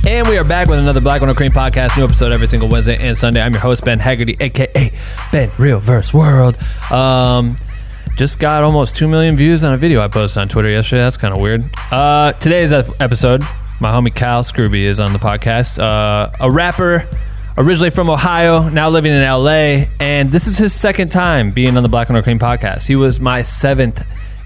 And we are back with another Black Window Cream podcast. New episode every single Wednesday and Sunday. I'm your host, Ben Haggerty, a.k.a. Ben Real Verse World. Just got almost 2 million views on a video I posted on Twitter yesterday. That's kind of weird. Today's episode, my homie Cal Scruby is on the podcast. A rapper, originally from Ohio, now living in LA. And this is his second time being on the Black Window Cream podcast. He was my 7th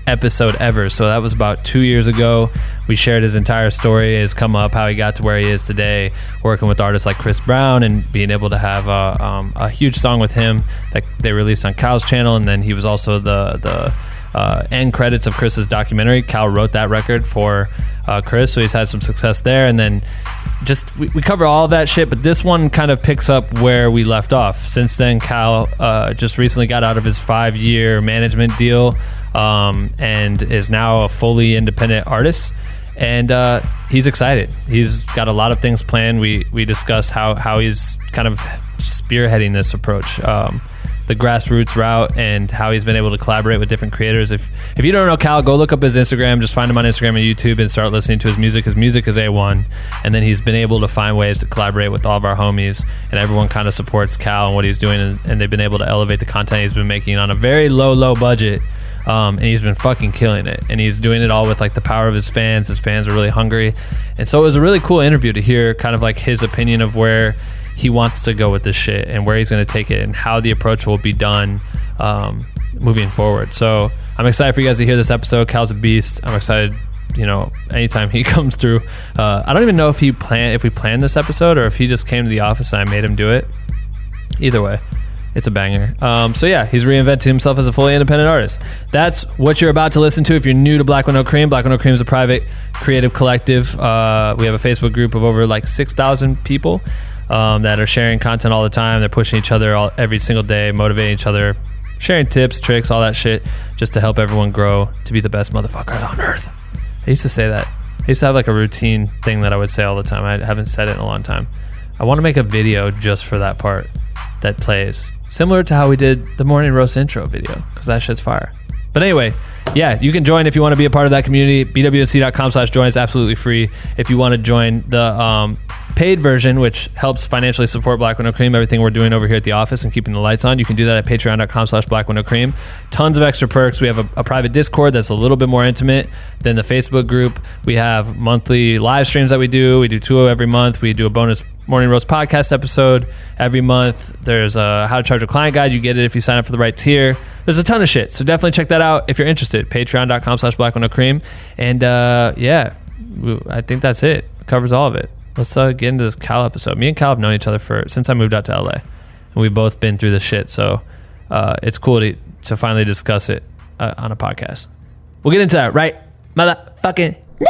episode ever, so that was about 2 years ago. We shared his entire story, his come up, how he got to where he is today, working with artists like Chris Brown and being able to have a huge song with him that they released on Cal's channel. And then he was also the end credits of Chris's documentary. Cal wrote that record for Chris, so he's had some success there. And then just we cover all of that shit, but this one kind of picks up where we left off. Since then, Cal just recently got out of his 5-year management deal and is now a fully independent artist. And he's excited. He's got a lot of things planned. We discussed how he's kind of spearheading this approach, the grassroots route, and how he's been able to collaborate with different creators. If you don't know Cal, go look up his Instagram. Just find him on Instagram and YouTube and start listening to his music. His music is A1. And then he's been able to find ways to collaborate with all of our homies, and everyone kind of supports Cal and what he's doing, and they've been able to elevate the content he's been making on a very low budget. And he's been fucking killing it, and he's doing it all with like the power of his fans. His fans are really hungry, and so it was a really cool interview to hear kind of like his opinion of where he wants to go with this shit and where he's going to take it and how the approach will be done moving forward. So I'm excited for you guys to hear this episode. Cal's a beast. I'm excited, anytime he comes through. I don't even know if we planned this episode or if he just came to the office and I made him do it. Either way, it's a banger. So yeah, he's reinventing himself as a fully independent artist. That's what you're about to listen to. If you're new to Black Window Cream, Black Window Cream is a private creative collective. We have a Facebook group of over like 6,000 people that are sharing content all the time. They're pushing each other every single day, motivating each other, sharing tips, tricks, all that shit, just to help everyone grow to be the best motherfucker on earth. I used to say that. I used to have like a routine thing that I would say all the time. I haven't said it in a long time. I want to make a video just for that part that plays, similar to how we did the morning roast intro video, because that shit's fire. But anyway, yeah, you can join if you want to be a part of that community. BWNC.com/join is absolutely free. If you want to join the paid version, which helps financially support Black Window Cream, everything we're doing over here at the office and keeping the lights on, you can do that at patreon.com/Black Window Cream. Tons of extra perks. We have a private Discord that's a little bit more intimate than the Facebook group. We have monthly live streams that we do. We do 2 every month. We do a bonus Morning Roast podcast episode every month. There's a how to charge a client guide. You get it if you sign up for the right tier. There's a ton of shit, so definitely check that out if you're interested. Patreon.com/Black Window Cream. And yeah, I think that's it. It covers all of it. Let's get into this Cal episode. Me and Cal have known each other since I moved out to LA, and we've both been through this shit. So it's cool to finally discuss it on a podcast. We'll get into that right motherfucking now.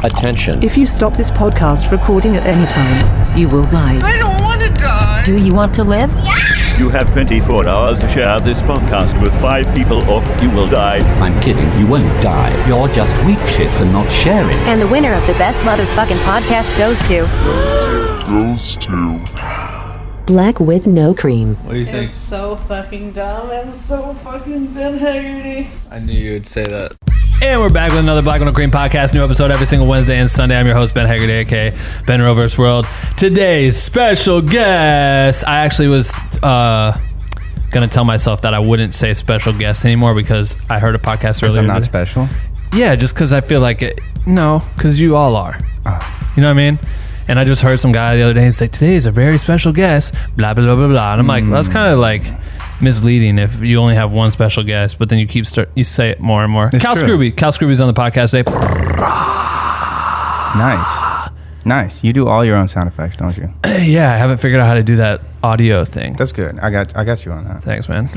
Attention. If you stop this podcast recording at any time, you will die. I don't want to die. Do you want to live? Yeah. You have 24 hours to share this podcast with 5 people or you will die. I'm kidding, you won't die. You're just weak shit for not sharing. And the winner of the best motherfucking podcast goes to... Black with no cream. What do you think? It's so fucking dumb and so fucking Ben Haggerty. I knew you would say that. And we're back with another Black Window Cream podcast. New episode every single Wednesday and Sunday. I'm your host, Ben Haggerty, a.k.a. Ben Real Verse World. Today's special guest. I actually was going to tell myself that I wouldn't say special guest anymore because I heard a podcast earlier. Because I'm not special? Yeah, just because I feel like it. No, because you all are. Oh. You know what I mean? And I just heard some guy the other day. He's like, today is a very special guest, blah, blah, blah, blah, blah. And I'm like, well, that's kind of like misleading if you only have one special guest, but then you say it more and more. It's Cal true. Scruby's on the podcast today. Nice. You do all your own sound effects, don't you? Yeah, I haven't figured out how to do that audio thing. That's good. I got you on that. Thanks, man.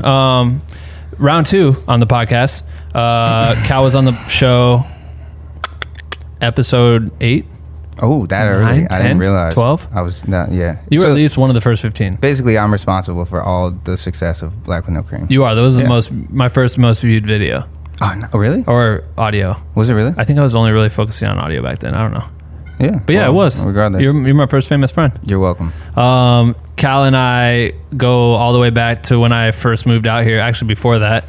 Round 2 on the podcast. Cal was on the show, episode 8. Oh, that 9, early. 10, I didn't realize. 12? I was not, yeah. You were at least one of the first 15. Basically, I'm responsible for all the success of Black with No Cream. You are. That was my first most viewed video. Oh, no, really? Or audio. Was it really? I think I was only really focusing on audio back then. I don't know. Yeah. But yeah, it was. Regardless. You're my first famous friend. You're welcome. Cal and I go all the way back to when I first moved out here. Actually, before that,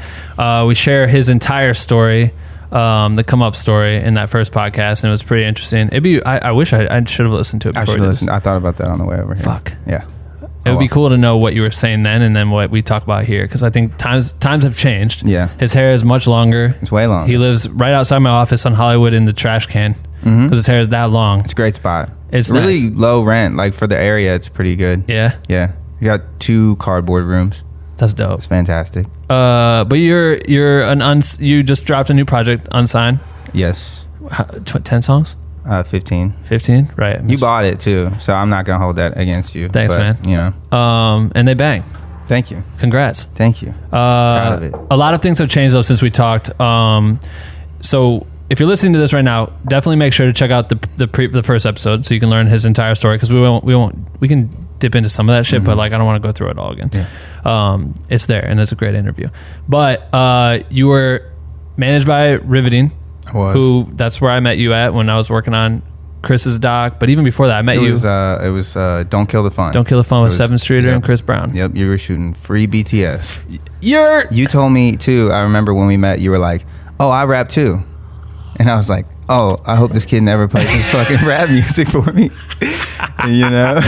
we share his entire story the come up story in that first podcast, and it was pretty interesting. I wish I should have listened to it before. I thought about that on the way over here. Fuck. Yeah. It would be cool to know what you were saying then and then what we talk about here, because I think times have changed. Yeah. His hair is much longer. It's way longer. He lives right outside my office on Hollywood in the trash can because his hair is that long. It's a great spot. It's really nice. low rent. Like for the area, it's pretty good. Yeah. Yeah. You got 2 cardboard rooms. That's dope. It's fantastic. But you just dropped a new project, Unsigned. Yes. 10 songs? 15. 15? Right. You bought it too, so I'm not gonna hold that against you. Thanks, man. You know. And they bang. Thank you. Congrats. Thank you. Proud of it. A lot of things have changed though since we talked. So if you're listening to this right now, definitely make sure to check out the first episode so you can learn his entire story, because we can dip into some of that shit, but like I don't want to go through it all again. Yeah. It's there, and it's a great interview. But you were managed by Riveting. I was. That's where I met you at when I was working on Chris's doc. But even before that, I met you. It was Don't Kill the Fun. Don't Kill the Fun with 7th Streeter and Chris Brown. Yep, you were shooting free BTS. You told me too. I remember when we met, you were like, "Oh, I rap too," and I was like, "Oh, I hope this kid never plays his fucking rap music for me." You know.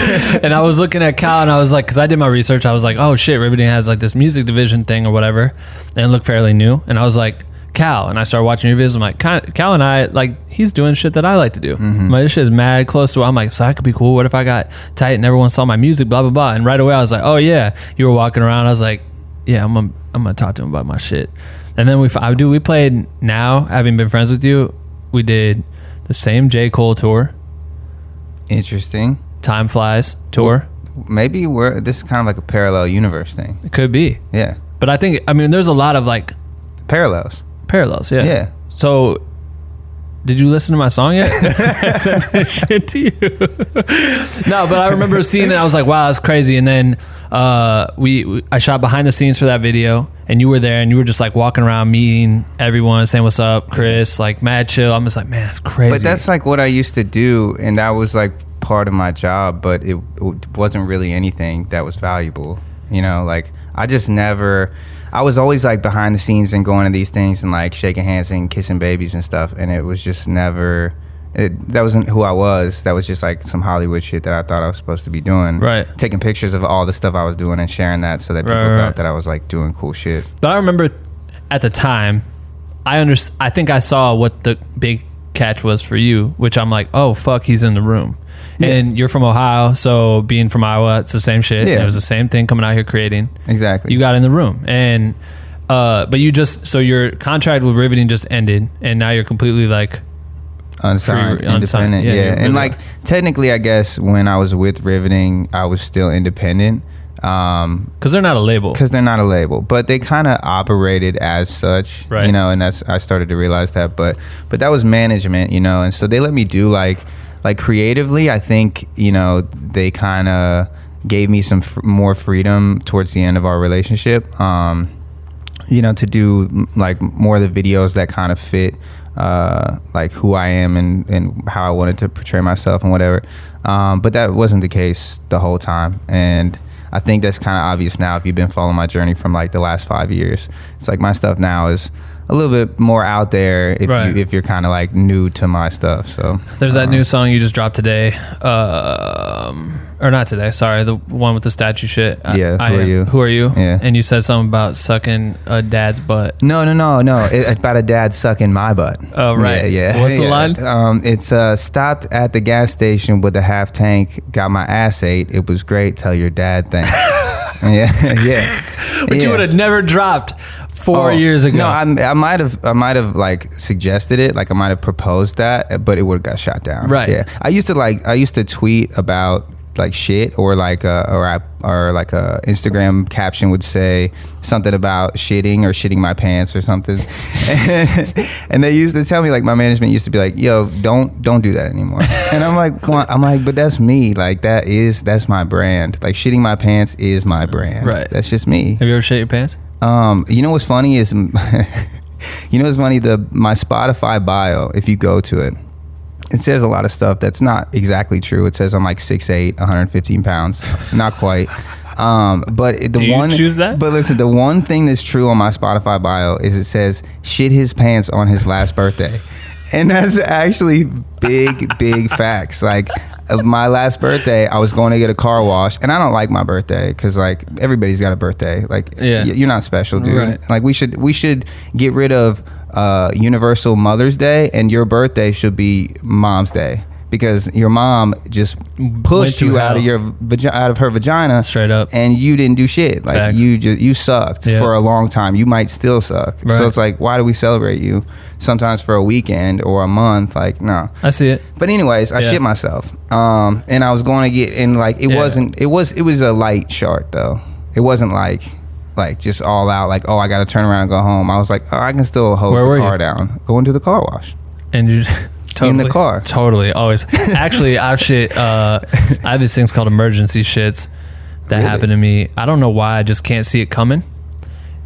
And I was looking at Cal, and I was like, because I did my research, I was like, "Oh shit, Riveting has like this music division thing or whatever," and it looked fairly new. And I was like, Cal, and I started watching your videos. I'm like, Cal and I, like, he's doing shit that I like to do. I'm like, this shit is mad close to what I'm like, so that could be cool. What if I got tight and everyone saw my music, blah blah blah. And right away I was like, oh yeah, you were walking around. I was like, yeah, I'm gonna talk to him about my shit. And then we played Now, having been friends with you, we did the same J. Cole tour. Interesting. Time Flies tour. Maybe this is kind of like a parallel universe thing. It could be. Yeah. But I think, there's a lot of like Parallels, yeah. Yeah. So, did you listen to my song yet? I sent this shit to you. No, but I remember seeing it. I was like, wow, that's crazy. And then I shot behind the scenes for that video, and you were there, and you were just like walking around, meeting everyone, saying what's up, Chris, like mad chill. I'm just like, man, that's crazy. But that's like what I used to do, and that was like part of my job, but it wasn't really anything that was valuable. You know, like I was always like behind the scenes and going to these things and like shaking hands and kissing babies and stuff, and it was just never. That wasn't who I was. That was just like some Hollywood shit that I thought I was supposed to be doing. Right. Taking pictures of all the stuff I was doing and sharing that so that people thought that I was like doing cool shit. But I remember at the time, I think I saw what the big catch was for you, which I'm like, oh fuck, he's in the room. Yeah. And you're from Ohio, so being from Iowa, it's the same shit. Yeah. It was the same thing coming out here creating. Exactly. You got in the room, and but so your contract with Riveting just ended, and now you're completely like unsigned, independent. Yeah. And like technically, I guess when I was with Riveting, I was still independent. Because they're not a label. But they kind of operated as such, right. You know, and I started to realize that. But that was management, you know, and so they let me do like creatively. I think, you know, they kind of gave me some more freedom towards the end of our relationship, you know, to do like more of the videos that kind of fit like who I am and how I wanted to portray myself and whatever. But that wasn't the case the whole time. And I think that's kind of obvious now if you've been following my journey from like the last 5 years. It's like my stuff now is a little bit more out there if you're kind of like new to my stuff. So there's that new song you just dropped today, or not today, sorry, the one with the statue shit. Yeah, Who Are You? Yeah. And you said something about sucking a dad's butt. No, about a dad sucking my butt. Oh, right. Yeah. What's the line? It's stopped at the gas station with a half tank, got my ass ate. It was great. Tell your dad thanks. Yeah. But you would have never dropped 4 years ago. No, I might have like suggested it, like I might have proposed that, but it would have got shot down. Right. Yeah. I used to tweet about like shit, or like a Instagram caption would say something about shitting my pants or something. And they used to tell me, like, my management used to be like, yo, don't do that anymore. And I'm like, but that's me. Like that's my brand. Like shitting my pants is my brand. Right. That's just me. Have you ever shit your pants? You know what's funny is my Spotify bio, if you go to it says a lot of stuff that's not exactly true. It says I'm like 6'8", 115 pounds. Not quite. But the Do you one choose that? But listen, the one thing that's true on my Spotify bio is it says shit his pants on his last birthday. And that's actually big facts. Like my last birthday, I was going to get a car wash, and I don't like my birthday because like everybody's got a birthday. Like you're not special, dude. Right. Like we should get rid of Universal Mother's Day, and your birthday should be Mom's Day. Because your mom just pushed you out of her vagina, straight up, and you didn't do shit. Like Facts. you sucked for a long time. You might still suck. Right. So it's like, why do we celebrate you? Sometimes for a weekend or a month. Like no, I see it. But anyways, I shit myself. And I was going to get in. Like it wasn't. It was a light shart though. It wasn't like just all out. Like I got to turn around and go home. I was like, I can still hose the car down. Go into the car wash. And you. Totally, in the car. Totally, always. Actually, I have these things called emergency shits that happen to me. I don't know why, I just can't see it coming.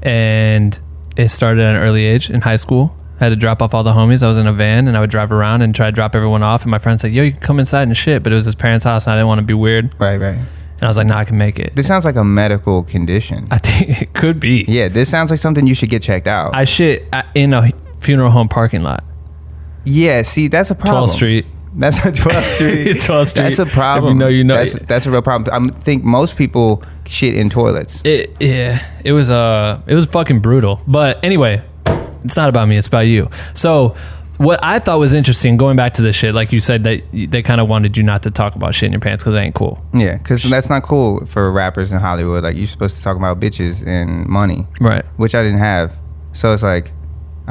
And it started at an early age in high school. I had to drop off all the homies. I was in a van, and I would drive around and try to drop everyone off. And my friend's like, yo, you can come inside and shit. But it was his parents' house, and I didn't want to be weird. Right. And I was like, nah, I can make it. This sounds like a medical condition. I think it could be. Yeah, this sounds like something you should get checked out. I shit in a funeral home parking lot. Yeah, see, that's a problem. 12th Street. That's a 12th Street. 12th Street. That's a problem. If you know. That's a real problem. I think most people shit in toilets. It was fucking brutal. But anyway, it's not about me. It's about you. So what I thought was interesting, going back to this shit, like you said that they kind of wanted you not to talk about shit in your pants because it ain't cool. Yeah, because that's not cool for rappers in Hollywood. Like you're supposed to talk about bitches and money, right? Which I didn't have. So it's like.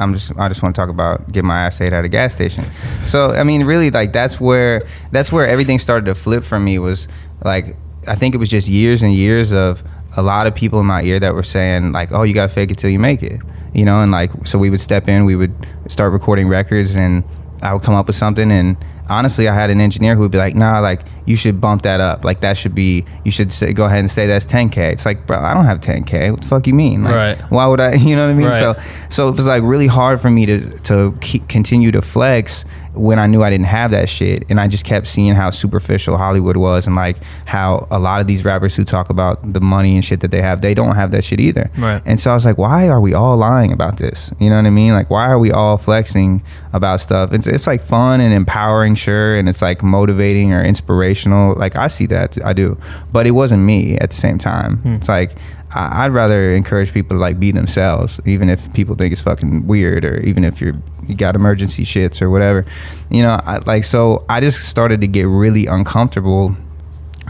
I just want to talk about get my ass ate at a gas station. So I mean, really, like that's where everything started to flip for me. Was like I think it was just years and years of a lot of people in my ear that were saying like, oh, you gotta fake it till you make it, you know. And like so we would step in, we would start recording records, and I would come up with something. And honestly, I had an engineer who would be like, nah, like you should bump that up. Like that should be, you should go ahead and say that's 10K. It's like, bro, I don't have 10K. What the fuck you mean? Like, right. Why would I, you know what I mean? Right. So it was like really hard for me to continue to flex when I knew I didn't have that shit. And I just kept seeing how superficial Hollywood was, and like how a lot of these rappers who talk about the money and shit that they have, they don't have that shit either. Right. And so I was like, why are we all lying about this? You know what I mean? Like, why are we all flexing about stuff? It's like fun and empowering, sure, and it's like motivating or inspirational. Like I see that, I do, but it wasn't me at the same time. It's like I'd rather encourage people to like be themselves, even if people think it's fucking weird, or even if you got emergency shits or whatever, you know. So I just started to get really uncomfortable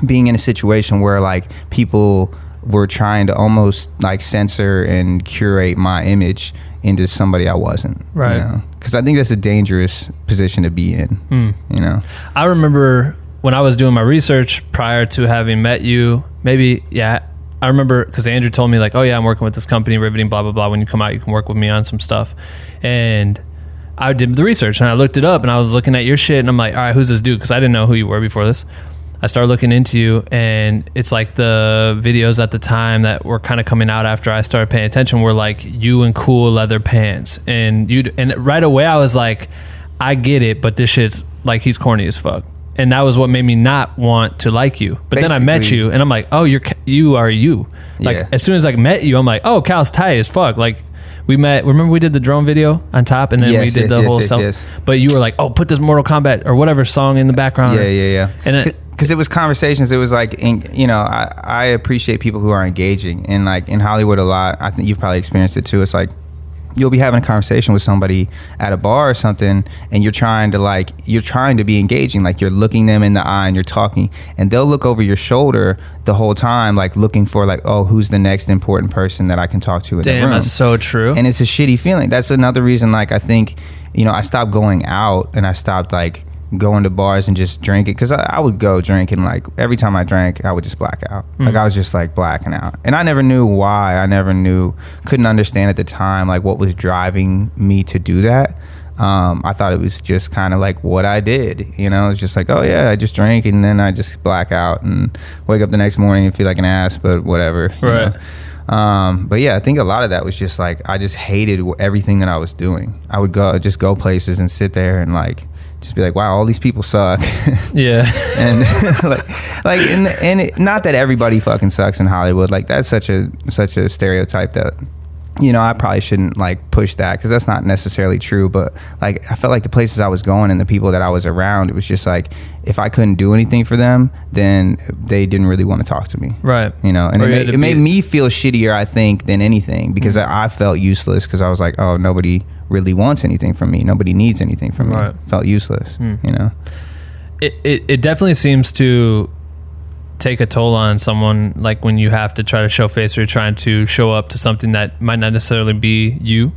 being in a situation where like people were trying to almost like censor and curate my image into somebody I wasn't, right? You know? Because I think that's a dangerous position to be in. You know, I remember when I was doing my research prior to having met you, I remember because Andrew told me like, oh yeah, I'm working with this company, Riveting, blah, blah, blah. When you come out, you can work with me on some stuff. And I did the research and I looked it up, and I was looking at your shit, and I'm like, all right, who's this dude? Because I didn't know who you were before this. I started looking into you, and it's like the videos at the time that were kind of coming out after I started paying attention were like you in cool leather pants. And right away I was like, I get it, but this shit's like, he's corny as fuck. And that was what made me not want to like you. But then I met you, and I'm like, oh, you are you. Like, as soon as I met you, I'm like, oh, Cal's tight as fuck. Like, we met, remember we did the drone video on top, and then we did the whole self. But you were like, oh, put this Mortal Kombat or whatever song in the background. Yeah. And because it was conversations. It was like, you know, I appreciate people who are engaging. And like in Hollywood a lot, I think you've probably experienced it too. It's like, you'll be having a conversation with somebody at a bar or something, and you're trying to be engaging, like you're looking them in the eye and you're talking, and they'll look over your shoulder the whole time, like looking for like, oh, who's the next important person that I can talk to in the room. Damn, that's so true. And it's a shitty feeling. That's another reason, like, I think, you know, I stopped going out, and I stopped like going to bars and just drinking, because I would go drink, and like every time I drank I would just black out. Like I was just like blacking out, and I never knew why. Couldn't understand at the time like what was driving me to do that. I thought it was just kind of like what I did, you know. It's just like, oh yeah, I just drank and then I just black out and wake up the next morning and feel like an ass, but whatever, right? But yeah, I think a lot of that was just like I just hated everything that I was doing. I would go places and sit there and like just be like, wow, all these people suck. Yeah. And not that everybody fucking sucks in Hollywood. Like that's such a stereotype that, you know, I probably shouldn't like push that because that's not necessarily true. But like I felt like the places I was going and the people that I was around, it was just like if I couldn't do anything for them, then they didn't really want to talk to me. Right. You know, and it made me feel shittier, I think, than anything because I felt useless because I was like, oh, nobody really wants anything from me. Nobody needs anything from me. Felt useless. You know, it definitely seems to take a toll on someone, like when you have to try to show face or you're trying to show up to something that might not necessarily be you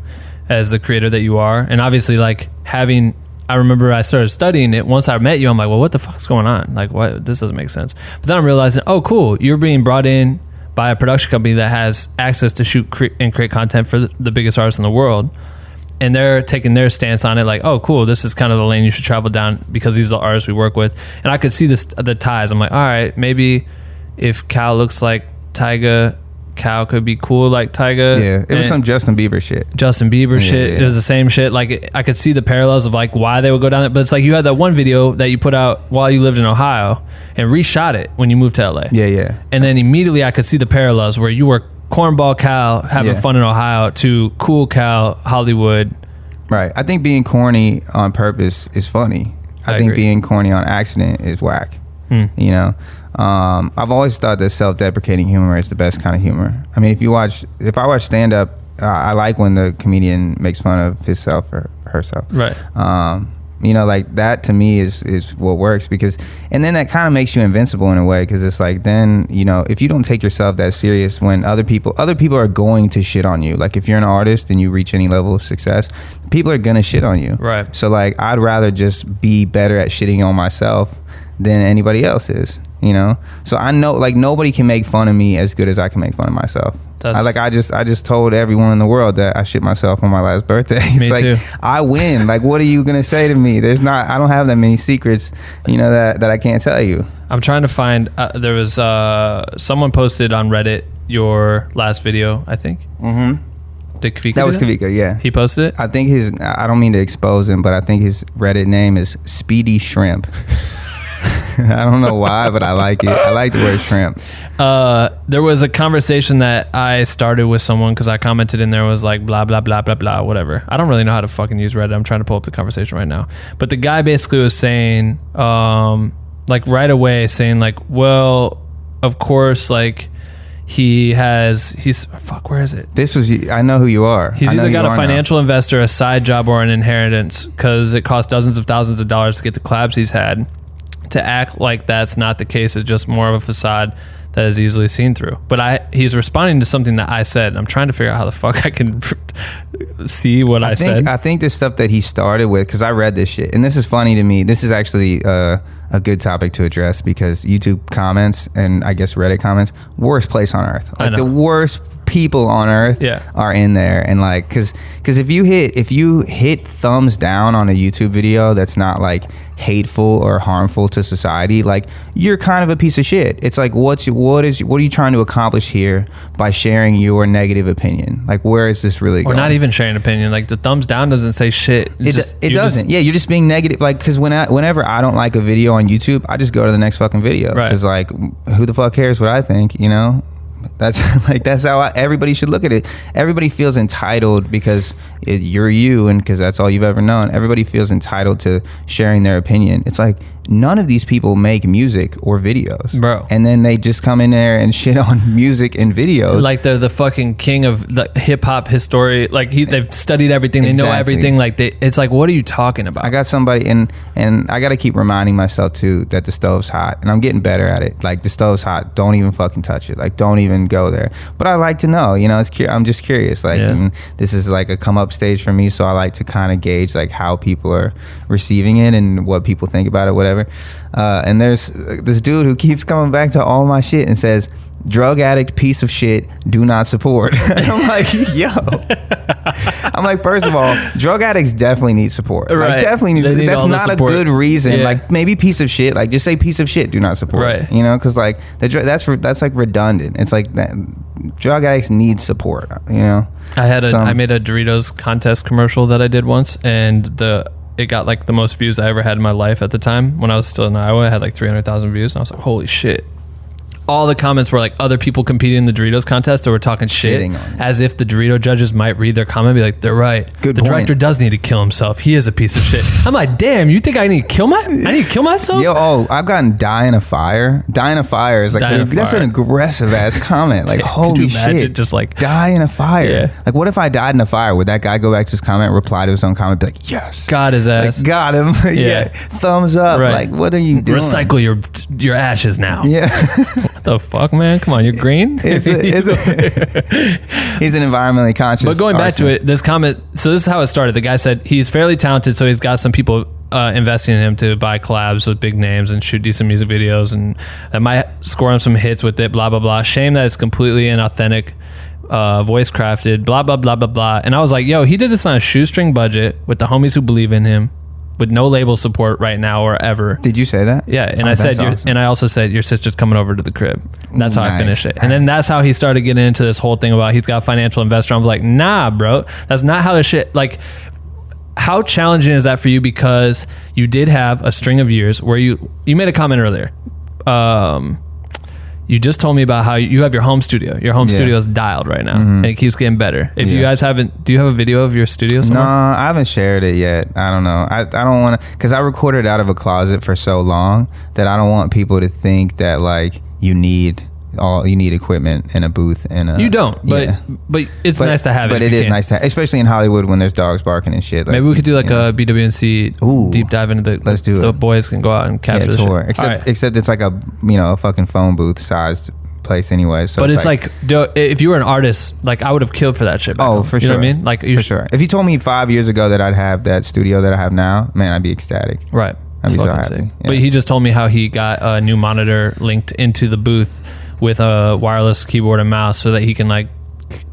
as the creator that you are. And obviously like I remember I started studying it. Once I met you, I'm like, well, what the fuck's going on? Like, what? This doesn't make sense. But then I'm realizing, oh, cool. You're being brought in by a production company that has access to shoot and create content for the biggest artists in the world. And they're taking their stance on it, like, oh, cool, this is kind of the lane you should travel down because these are the artists we work with. And I could see the ties. I'm like, all right, maybe if Cal looks like Tyga, Cal could be cool like Tyga. Yeah, it was some Justin Bieber shit. Shit. It was the same shit. Like, I could see the parallels of like why they would go down there. But it's like you had that one video that you put out while you lived in Ohio and reshot it when you moved to LA. Yeah. And then immediately I could see the parallels where you were cornball Cal having fun in Ohio to cool Cal Hollywood. Right. I think being corny on purpose is funny. I think agree. being corny on accident is whack. You know, I've always thought that self-deprecating humor is the best kind of humor. I mean, if I watch stand-up, I like when the comedian makes fun of himself or herself. Right. You know, like that to me is what works because, and then that kind of makes you invincible in a way because it's like then, you know, if you don't take yourself that serious when other people are going to shit on you. Like if you're an artist and you reach any level of success, people are gonna shit on you. Right. So like I'd rather just be better at shitting on myself than anybody else is, you know? So I know like nobody can make fun of me as good as I can make fun of myself. I just told everyone in the world that I shit myself on my last birthday. Me like, too. I win. Like, what are you gonna say to me? I don't have that many secrets, you know, that I can't tell you. I'm trying to find. There was someone posted on Reddit your last video, I think. Mm-hmm. Did Kavika? That was Kavika. Yeah, he posted it. I think I don't mean to expose him, but I think his Reddit name is Speedy Shrimp. I don't know why, but I like it. I like the word shrimp. There was a conversation that I started with someone because I commented in there was like blah, blah, blah, blah, blah, whatever. I don't really know how to fucking use Reddit. I'm trying to pull up the conversation right now. But the guy basically was saying, like right away saying like, well, of course, like where is it? I know who you are. He's either got a financial investor, a side job, or an inheritance because it costs dozens of thousands of dollars to get the collabs he's had. To act like that's not the case is just more of a facade that is easily seen through. But he's responding to something that I said. I'm trying to figure out how the fuck I can see what I said. I think the stuff that he started with, because I read this shit, and this is funny to me. This is actually a good topic to address because YouTube comments and I guess Reddit comments, worst place on earth. Like the worst people on earth are in there. And like, cause if you hit thumbs down on a YouTube video that's not like hateful or harmful to society, like you're kind of a piece of shit. It's like what are you trying to accomplish here by sharing your negative opinion? Like where is this really going? Or not even sharing opinion. Like the thumbs down doesn't say shit. It doesn't. You're just being negative. Like because whenever I don't like a video on YouTube, I just go to the next fucking video because like who the fuck cares what I think, you know? That's how everybody should look at it. Everybody feels entitled because you're you and because that's all you've ever known. Everybody feels entitled to sharing their opinion. It's like none of these people make music or videos, bro. And then they just come in there and shit on music and videos. Like they're the fucking king of the hip hop history. Like they've studied everything. They know everything. Like it's like, what are you talking about? I got somebody and I got to keep reminding myself too that the stove's hot and I'm getting better at it. Like the stove's hot. Don't even fucking touch it. Like don't even go there. But I like to know, you know, I'm just curious. Like and this is like a come up stage for me. So I like to kind of gauge like how people are receiving it and what people think about it, whatever. And there's this dude who keeps coming back to all my shit and says, drug addict, piece of shit, do not support. And I'm like, yo. I'm like, first of all, drug addicts definitely need support. Right. Like, definitely need that's not a good reason. Yeah. Like maybe piece of shit. Like just say piece of shit, do not support. Right. You know, because like that's like redundant. It's like that drug addicts need support. You know. I made a Doritos contest commercial that I did once, and it got like the most views I ever had in my life at the time. When I was still in Iowa, I had like 300,000 views, and I was like, holy shit. All the comments were like other people competing in the Doritos contest that were talking shit as if the Dorito judges might read their comment and be like, they're right. Good the point. director does need to kill himself. He is a piece of shit. I'm like, damn, you think I need to kill myself? Yo, I've gotten die in a fire. Die in a fire is like, that's an aggressive ass comment. Like, holy shit. Just like, die in a fire. Yeah. Like, what if I died in a fire? Would that guy go back to his comment, reply to his own comment, be like, yes. Got his ass. Like, got him. Yeah. Thumbs up. Right. Like, what are you doing? Recycle your ashes now. Yeah. What the fuck, man? Come on, you're green. He's an environmentally conscious. But going back to it, this comment, so this is how it started. The guy said he's fairly talented, so he's got some people investing in him to buy collabs with big names and shoot decent music videos, and that might score him some hits with it, blah, blah, blah. Shame that it's completely inauthentic, voice crafted, blah, blah, blah, blah, blah. And I was like, yo, he did this on a shoestring budget with the homies who believe in him, with no label support right now or ever. Did you say that? Yeah, and I said, awesome. and I also said, your sister's coming over to the crib. That's how I finished it. Nice. And then that's how he started getting into this whole thing about he's got a financial investor. I was like, nah, bro, that's not how this shit, like, how challenging is that for you? Because you did have a string of years where you made a comment earlier. You just told me about how you have your home studio. Your home studio is dialed right now, and it keeps getting better. If you guys haven't, do you have a video of your studio somewhere? No, I haven't shared it yet. I don't know. I don't want to, because I recorded out of a closet for so long that I don't want people to think that like you need equipment and a booth and a. You don't, but it's nice to have it. But it is nice to have, especially in Hollywood when there's dogs barking and shit. Like, maybe we could do like a BWNC deep dive into the. Let's do it. The boys can go out and capture the tour. shit. Except it's like a fucking phone booth sized place anyway. So but it's like if you were an artist, like I would have killed for that shit. Back home. For you sure. know what I mean? Like for sure. If you told me 5 years ago that I'd have that studio that I have now, man, I'd be ecstatic. Right. I'd be so Fucking happy. sick. Yeah. But he just told me how he got a new monitor linked into the booth with a wireless keyboard and mouse so that he can like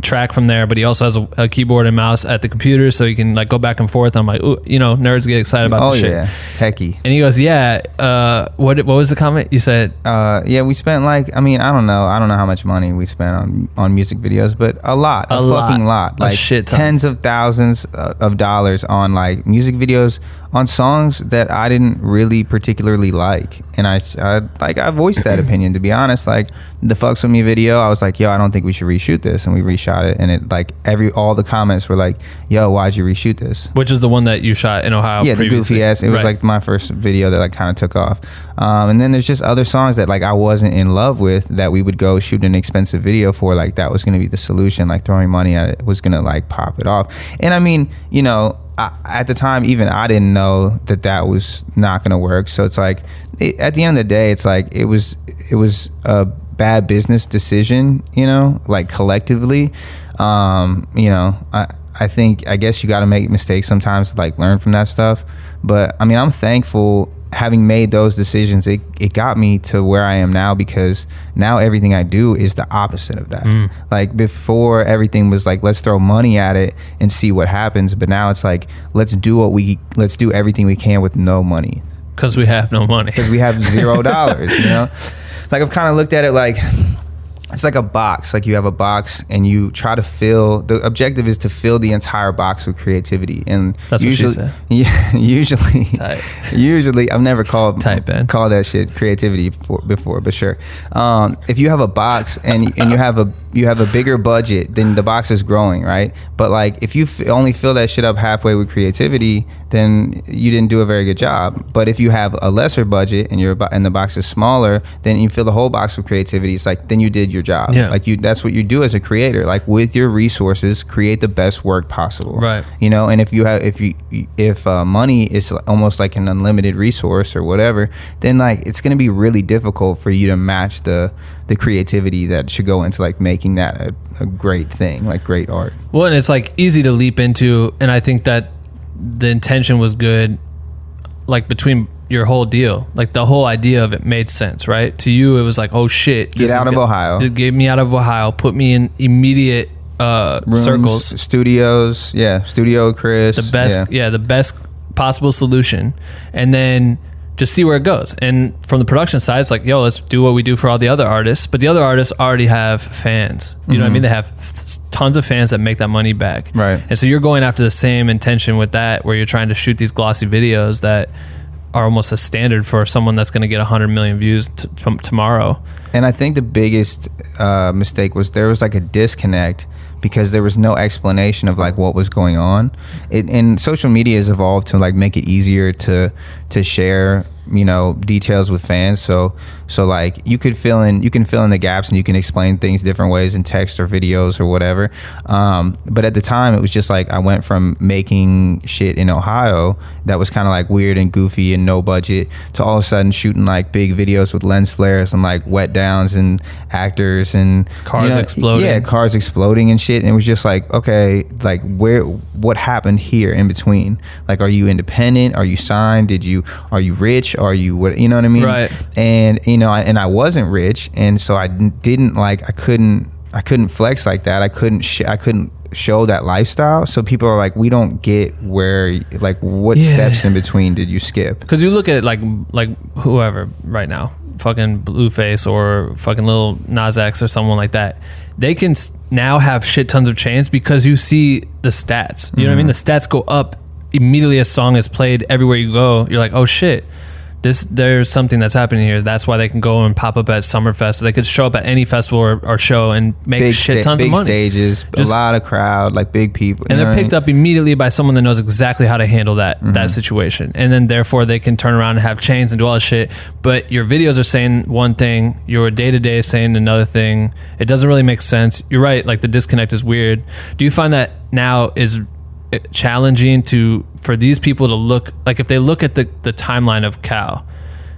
track from there, but he also has a keyboard and mouse at the computer so he can like go back and forth. I'm like, ooh, nerds get excited about this shit. Oh yeah, techie. And he goes, yeah, what was the comment? You said we spent like, I don't know how much money we spent on music videos, but a fucking lot, like shit ton. tens of thousands of dollars on like music videos on songs that I didn't really particularly like. And I voiced that opinion, to be honest. Like the Fucks With Me video, I was like, yo, I don't think we should reshoot this, and we reshot it, and it like all the comments were like, yo, why'd you reshoot this? Which is the one that you shot in Ohio. Yeah, previously. the goofy ass. It was like my first video that like kind of took off. And then there's just other songs that like I wasn't in love with that we would go shoot an expensive video for. Like that was gonna be the solution. Like throwing money at it was gonna like pop it off. And I mean, at the time, even I didn't know that was not going to work. So it's like, at the end of the day, it's like it was a bad business decision, like collectively. I guess you got to make mistakes sometimes to like learn from that stuff. But I mean, I'm thankful having made those decisions. It got me to where I am now, because now everything I do is the opposite of that. Like before, everything was like, let's throw money at it and see what happens. But now it's like, let's do everything we can with no money. Because we have no money. Because we have $0, Like I've kind of looked at it like, it's like a box. Like you have a box and you try to fill, the objective is to fill the entire box with creativity. And that's usually, what yeah, she said. usually I've never called that shit creativity before, but sure. If you have a box and you have a bigger budget, then the box is growing, right? But like if you only fill that shit up halfway with creativity, then you didn't do a very good job. But if you have a lesser budget and the box is smaller, then you fill the whole box with creativity. It's like, then you did your job. Yeah. Like that's what you do as a creator. Like with your resources, create the best work possible. Right. And if money is almost like an unlimited resource or whatever, then like it's going to be really difficult for you to match the creativity that should go into like making that a great thing, like great art. Well, and it's like easy to leap into, and I think that the intention was good, like between your whole deal, like the whole idea of it made sense, right? To you, it was like, oh shit, get out of Ohio. It gave me out of Ohio, put me in immediate rooms, circles, studios, Studio Chris, the best possible solution, and then just see where it goes. And from the production side, it's like, yo, let's do what we do for all the other artists. But the other artists already have fans. You know what I mean? They have tons of fans that make that money back. Right. And so you're going after the same intention with that, where you're trying to shoot these glossy videos that are almost a standard for someone that's going to get 100 million views tomorrow. And I think the biggest mistake was there was like a disconnect because there was no explanation of like what was going on. And social media has evolved to like make it easier to share, you know, details with fans. So like you can fill in the gaps and you can explain things different ways in text or videos or whatever. But at the time it was just like I went from making shit in Ohio that was kind of like weird and goofy and no budget to all of a sudden shooting like big videos with lens flares and like wet downs and actors and cars exploding. Yeah, cars exploding and shit. And it was just like, okay, like what happened here in between? Like, are you independent? Are you signed? Are you rich? Are you what? You know what I mean? Right. And you know, and I wasn't rich, and so I didn't like. I couldn't flex like that. I couldn't show that lifestyle. So people are like, we don't get where, like, what steps in between did you skip? Because you look at like whoever right now, fucking Blueface or fucking Lil Nas X or someone like that, they can now have shit tons of chains because you see the stats. You know what I mean? The stats go up immediately. A song is played everywhere you go. You're like, oh shit, there's something that's happening here. That's why they can go and pop up at Summerfest. They could show up at any festival or show and make tons of money. Big stages, a lot of crowd, like big people. And they're picked up immediately by someone that knows exactly how to handle that situation. And then therefore they can turn around and have chains and do all this shit. But your videos are saying one thing, your day-to-day is saying another thing. It doesn't really make sense. You're right, like the disconnect is weird. Do you find that now is challenging for these people to look, like if they look at the timeline of Cal,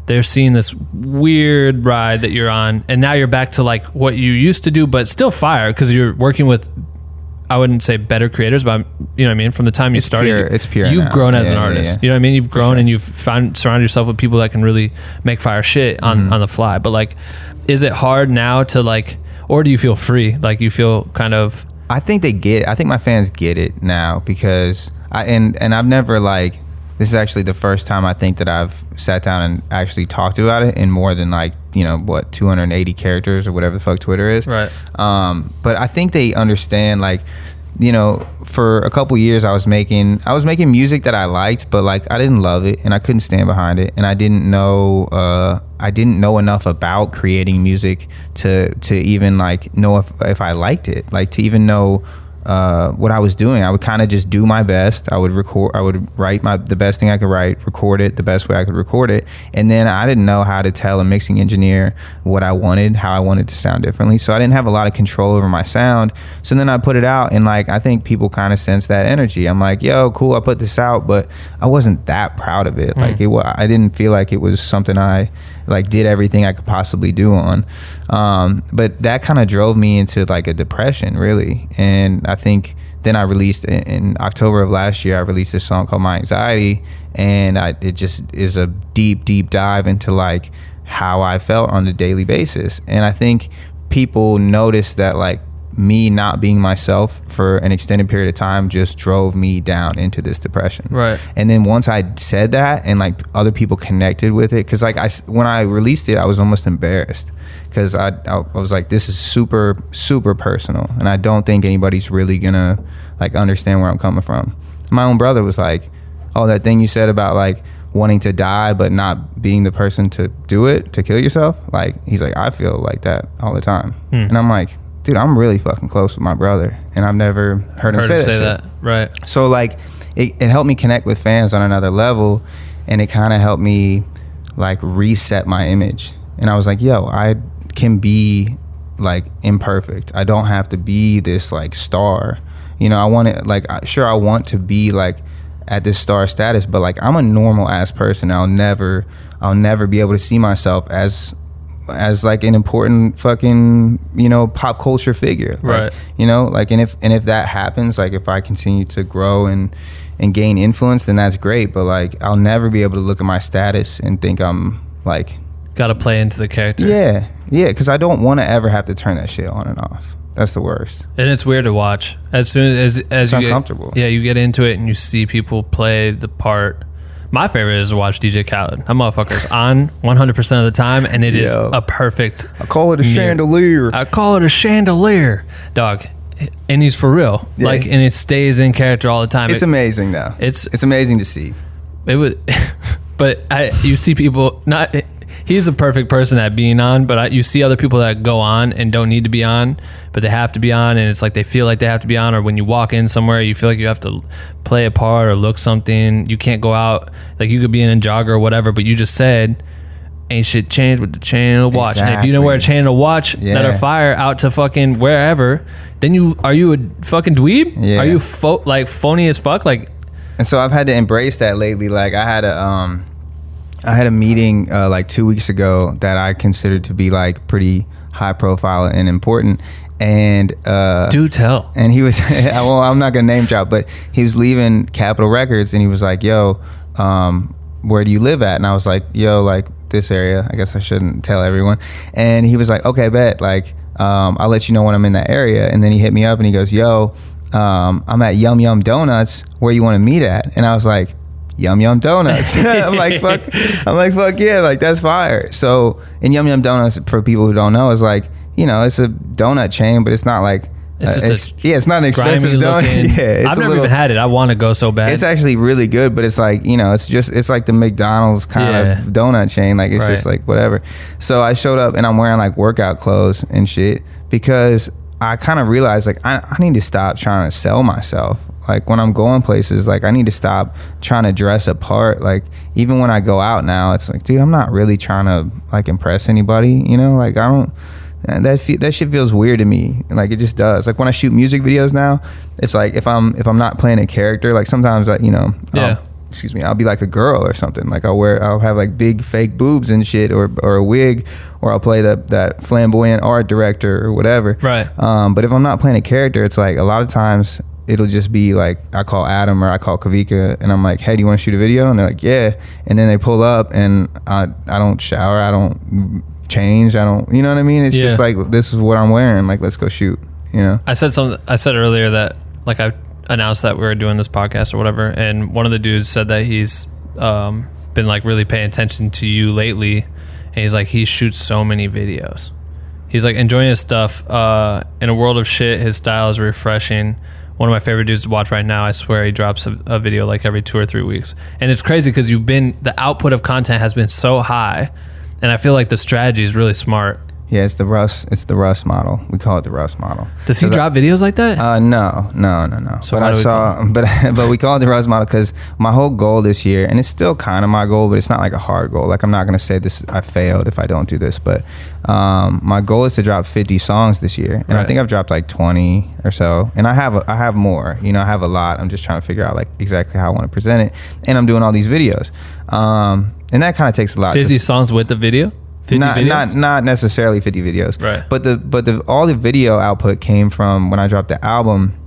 they're seeing this weird ride that you're on, and now you're back to like what you used to do, but still fire because you're working with, I wouldn't say better creators, but you know what I mean, from the time you started, it's pure you've now. grown as an artist. You know what I mean? You've grown and you've surrounded yourself with people that can really make fire shit on the fly. But like, is it hard now to like, or do you feel free? Like you feel kind of, I think they get it. I think my fans get it now because and I've never like, this is actually the first time I think that I've sat down and actually talked about it in more than like, you know, what, 280 characters or whatever the fuck Twitter is. Right. But I think they understand, like, you know, for a couple years I was making music that I liked, but like I didn't love it and I couldn't stand behind it, and I didn't know enough about creating music to even like know if I liked it, like to even know what I was doing. I would kind of just do my best. I would write the best thing I could write, record it the best way I could record it, and then I didn't know how to tell a mixing engineer what I wanted, how I wanted to sound differently. So I didn't have a lot of control over my sound. So then I put it out, and like I think people kind of sense that energy. I'm like, yo, cool, I put this out, but I wasn't that proud of it. Like I didn't feel like it was something I like did everything I could possibly do on. But that kind of drove me into like a depression, really. And I think then I released in October of last year, I released this song called My Anxiety, and it just is a deep dive into like how I felt on a daily basis. And I think people noticed that like me not being myself for an extended period of time just drove me down into this depression. Right. And then once I said that and like other people connected with it, because like when I released it, I was almost embarrassed because I was like, this is super personal, and I don't think anybody's really gonna like understand where I'm coming from. My own brother was like, oh, that thing you said about like wanting to die but not being the person to do it, to kill yourself, like he's like, I feel like that all the time. And I'm like, dude, I'm really fucking close with my brother, and I've never heard him say that. Right. So like it helped me connect with fans on another level, and it kind of helped me like reset my image. And I was like, yo, I can be like imperfect. I don't have to be this like star. You know, I want it, like, sure, I want to be like at this star status, but like I'm a normal ass person. I'll never be able to see myself as like an important fucking, you know, pop culture figure. Right. Like, you know, like, and if that happens, like if I continue to grow and gain influence, then that's great. But like, I'll never be able to look at my status and think I'm like, gotta play into the character. Yeah. Because I don't want to ever have to turn that shit on and off. That's the worst. And it's weird to watch. As soon as it's you uncomfortable. You get into it and you see people play the part, My favorite is to watch DJ Khaled. That motherfucker's on 100% of the time, and it is a perfect. I call it a chandelier. I call it a chandelier, dog. And he's for real, Yeah. like, and it stays in character all the time. It's amazing though. It's amazing to see. It was, but you see people not. He's a perfect person at being on, but you see other people that go on and don't need to be on, but they have to be on, and it's like they feel like they have to be on, or when you walk in somewhere, you feel like you have to play a part or look something. You can't go out, like you could be in a jogger or whatever, but you just said, ain't shit changed with the chain and the watch. Exactly. And if you don't wear a chain and a watch that are fire out to fucking wherever, then are you a fucking dweeb? Yeah. Are you phony as fuck? Like, and so I've had to embrace that lately. Like I had a meeting like 2 weeks ago that I considered to be like pretty high profile and important. And do tell. And he was, well, I'm not gonna name drop, but he was leaving Capitol Records, and he was like, "Yo, where do you live at?" And I was like, "Yo, like this area." I guess I shouldn't tell everyone. And he was like, "Okay, bet. Like, I'll let you know when I'm in that area." And then he hit me up and he goes, "Yo, I'm at Yum Yum Donuts. Where you want to meet at?" And I was like, Yum Yum Donuts. I'm like, fuck yeah, like that's fire. So, and Yum Yum Donuts, for people who don't know, is like, you know, it's a donut chain, but it's not like it's not an expensive donut. Yeah, I've never even had it. I want to go so bad. It's actually really good, but it's like, you know, it's like the McDonald's kind of donut chain. Like it's just like whatever. So I showed up and I'm wearing like workout clothes and shit because I kind of realized like I need to stop trying to sell myself. Like when I'm going places, like I need to stop trying to dress apart. Like even when I go out now, it's like, dude, I'm not really trying to like impress anybody, you know? Like I don't, that shit feels weird to me. Like it just does. Like when I shoot music videos now, it's like if I'm not playing a character, like sometimes I, you know, I'll be like a girl or something. Like I'll have like big fake boobs and shit, or a wig, or I'll play that flamboyant art director or whatever. Right. But if I'm not playing a character, it's like a lot of times it'll just be like I call Adam or I call Kavika and I'm like, "Hey, do you want to shoot a video?" And they're like, "Yeah." And then they pull up and I don't shower, I don't change, I don't, you know what I mean? It's just like, this is what I'm wearing, like let's go shoot, you know? I said earlier that like I announced that we were doing this podcast or whatever, and one of the dudes said that he's been like really paying attention to you lately, and he's like, he shoots so many videos, he's like enjoying his stuff. In a world of shit, his style is refreshing. One of my favorite dudes to watch right now, I swear he drops a video like every 2 or 3 weeks, and it's crazy because the output of content has been so high, and I feel like the strategy is really smart. Yeah, it's the Russ model. We call it the Russ model. Does he drop videos like that? No. So but we call it the Russ model because my whole goal this year, and it's still kind of my goal, but it's not like a hard goal. Like I'm not gonna say this, I failed if I don't do this, but my goal is to drop 50 songs this year, and I think I've dropped like 20 or so, and I have more. You know, I have a lot. I'm just trying to figure out like exactly how I want to present it, and I'm doing all these videos, and that kind of takes a lot. 50 songs with the video. Not necessarily 50 videos, right? But all the video output came from when I dropped the album.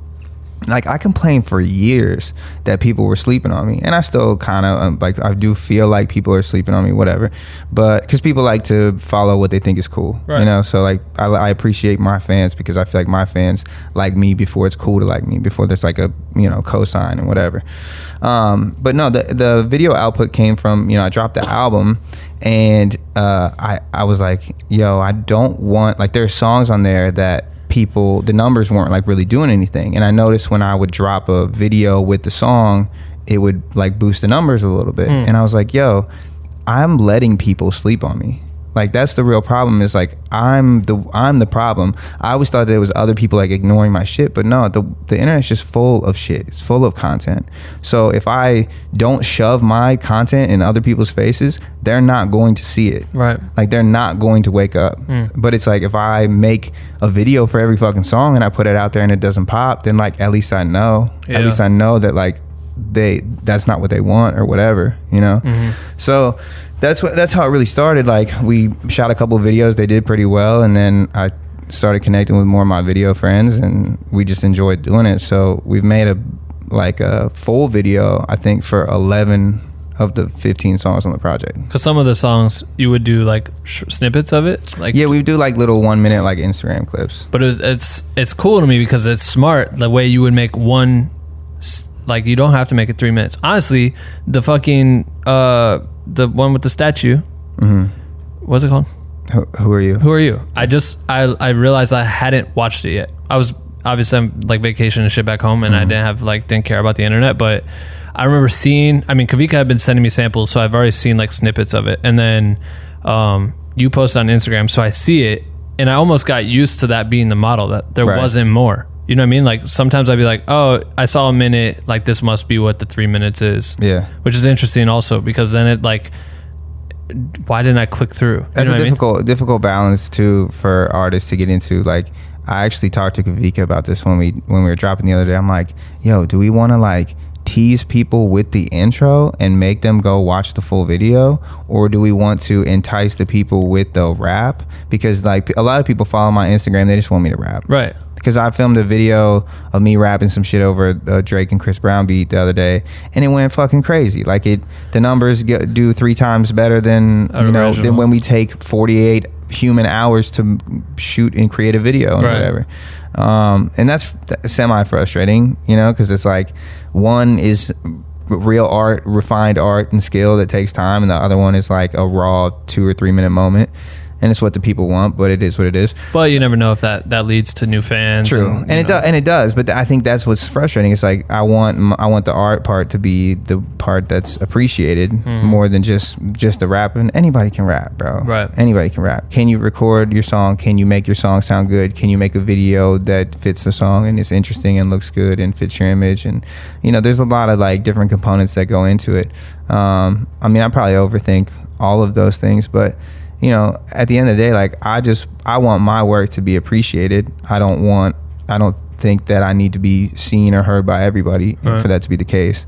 Like I complained for years that people were sleeping on me, and I still kind of like I do feel like people are sleeping on me, whatever. But because people like to follow what they think is cool, you know. So like I appreciate my fans because I feel like my fans like me before it's cool to like me, before there's like a, you know, cosign and whatever. But no, the video output came from, you know, I dropped the album. And I was like, yo, I don't want, like, there's songs on there that the numbers weren't like really doing anything. And I noticed when I would drop a video with the song, it would like boost the numbers a little bit. And I was like, yo, I'm letting people sleep on me. Like that's the real problem, is like I'm the problem. I always thought that it was other people like ignoring my shit, but no, the internet's just full of shit. It's full of content. So if I don't shove my content in other people's faces, they're not going to see it. Right. Like they're not going to wake up. But it's like if I make a video for every fucking song and I put it out there and it doesn't pop, then like at least I know. Yeah. At least I know that like that's not what they want or whatever, you know? So that's how it really started. Like we shot a couple of videos, they did pretty well, and then I started connecting with more of my video friends and we just enjoyed doing it. So we've made a full video, I think, for 11 of the 15 songs on the project. Because some of the songs you would do like snippets of it, like we do like little 1 minute like Instagram clips. But it's cool to me because it's smart the way you would make one Like, you don't have to make it 3 minutes. Honestly, the fucking the one with the statue, what's it called? Who are you? Who are you? I realized I hadn't watched it yet. I was obviously, I'm like vacation and shit back home, and I didn't care about the internet, but I remember seeing, I mean, Kavika had been sending me samples, so I've already seen like snippets of it, and then you posted on Instagram, so I see it, and I almost got used to that being the model, that there wasn't more. You know what I mean? Like, sometimes I'd be like, oh, I saw a minute, like this must be what the 3 minutes is. Yeah. Which is interesting also, because then it like, why didn't I click through? That's a difficult balance too for artists to get into. Like, I actually talked to Kavika about this when we were dropping the other day. I'm like, yo, do we want to like tease people with the intro and make them go watch the full video, or do we want to entice the people with the rap? Because like a lot of people follow my Instagram, they just want me to rap, right? Because I filmed a video of me rapping some shit over a Drake and Chris Brown beat the other day, and it went fucking crazy. Like, the numbers do 3 times better than than when we take 48 human hours to shoot and create a video and whatever. And that's semi frustrating, because it's like, one is real art, refined art and skill that takes time, and the other one is like a raw 2 or 3 minute moment. And it's what the people want, but it is what it is. But you never know if that leads to new fans. True, and it does. But I think that's what's frustrating. It's like I want the art part to be the part that's appreciated more than just the rap. And anybody can rap, bro. Right. Anybody can rap. Can you record your song? Can you make your song sound good? Can you make a video that fits the song and is interesting and looks good and fits your image? And there's a lot of like different components that go into it. I mean, I probably overthink all of those things, but at the end of the day, like, I want my work to be appreciated. I don't think that I need to be seen or heard by everybody for that to be the case.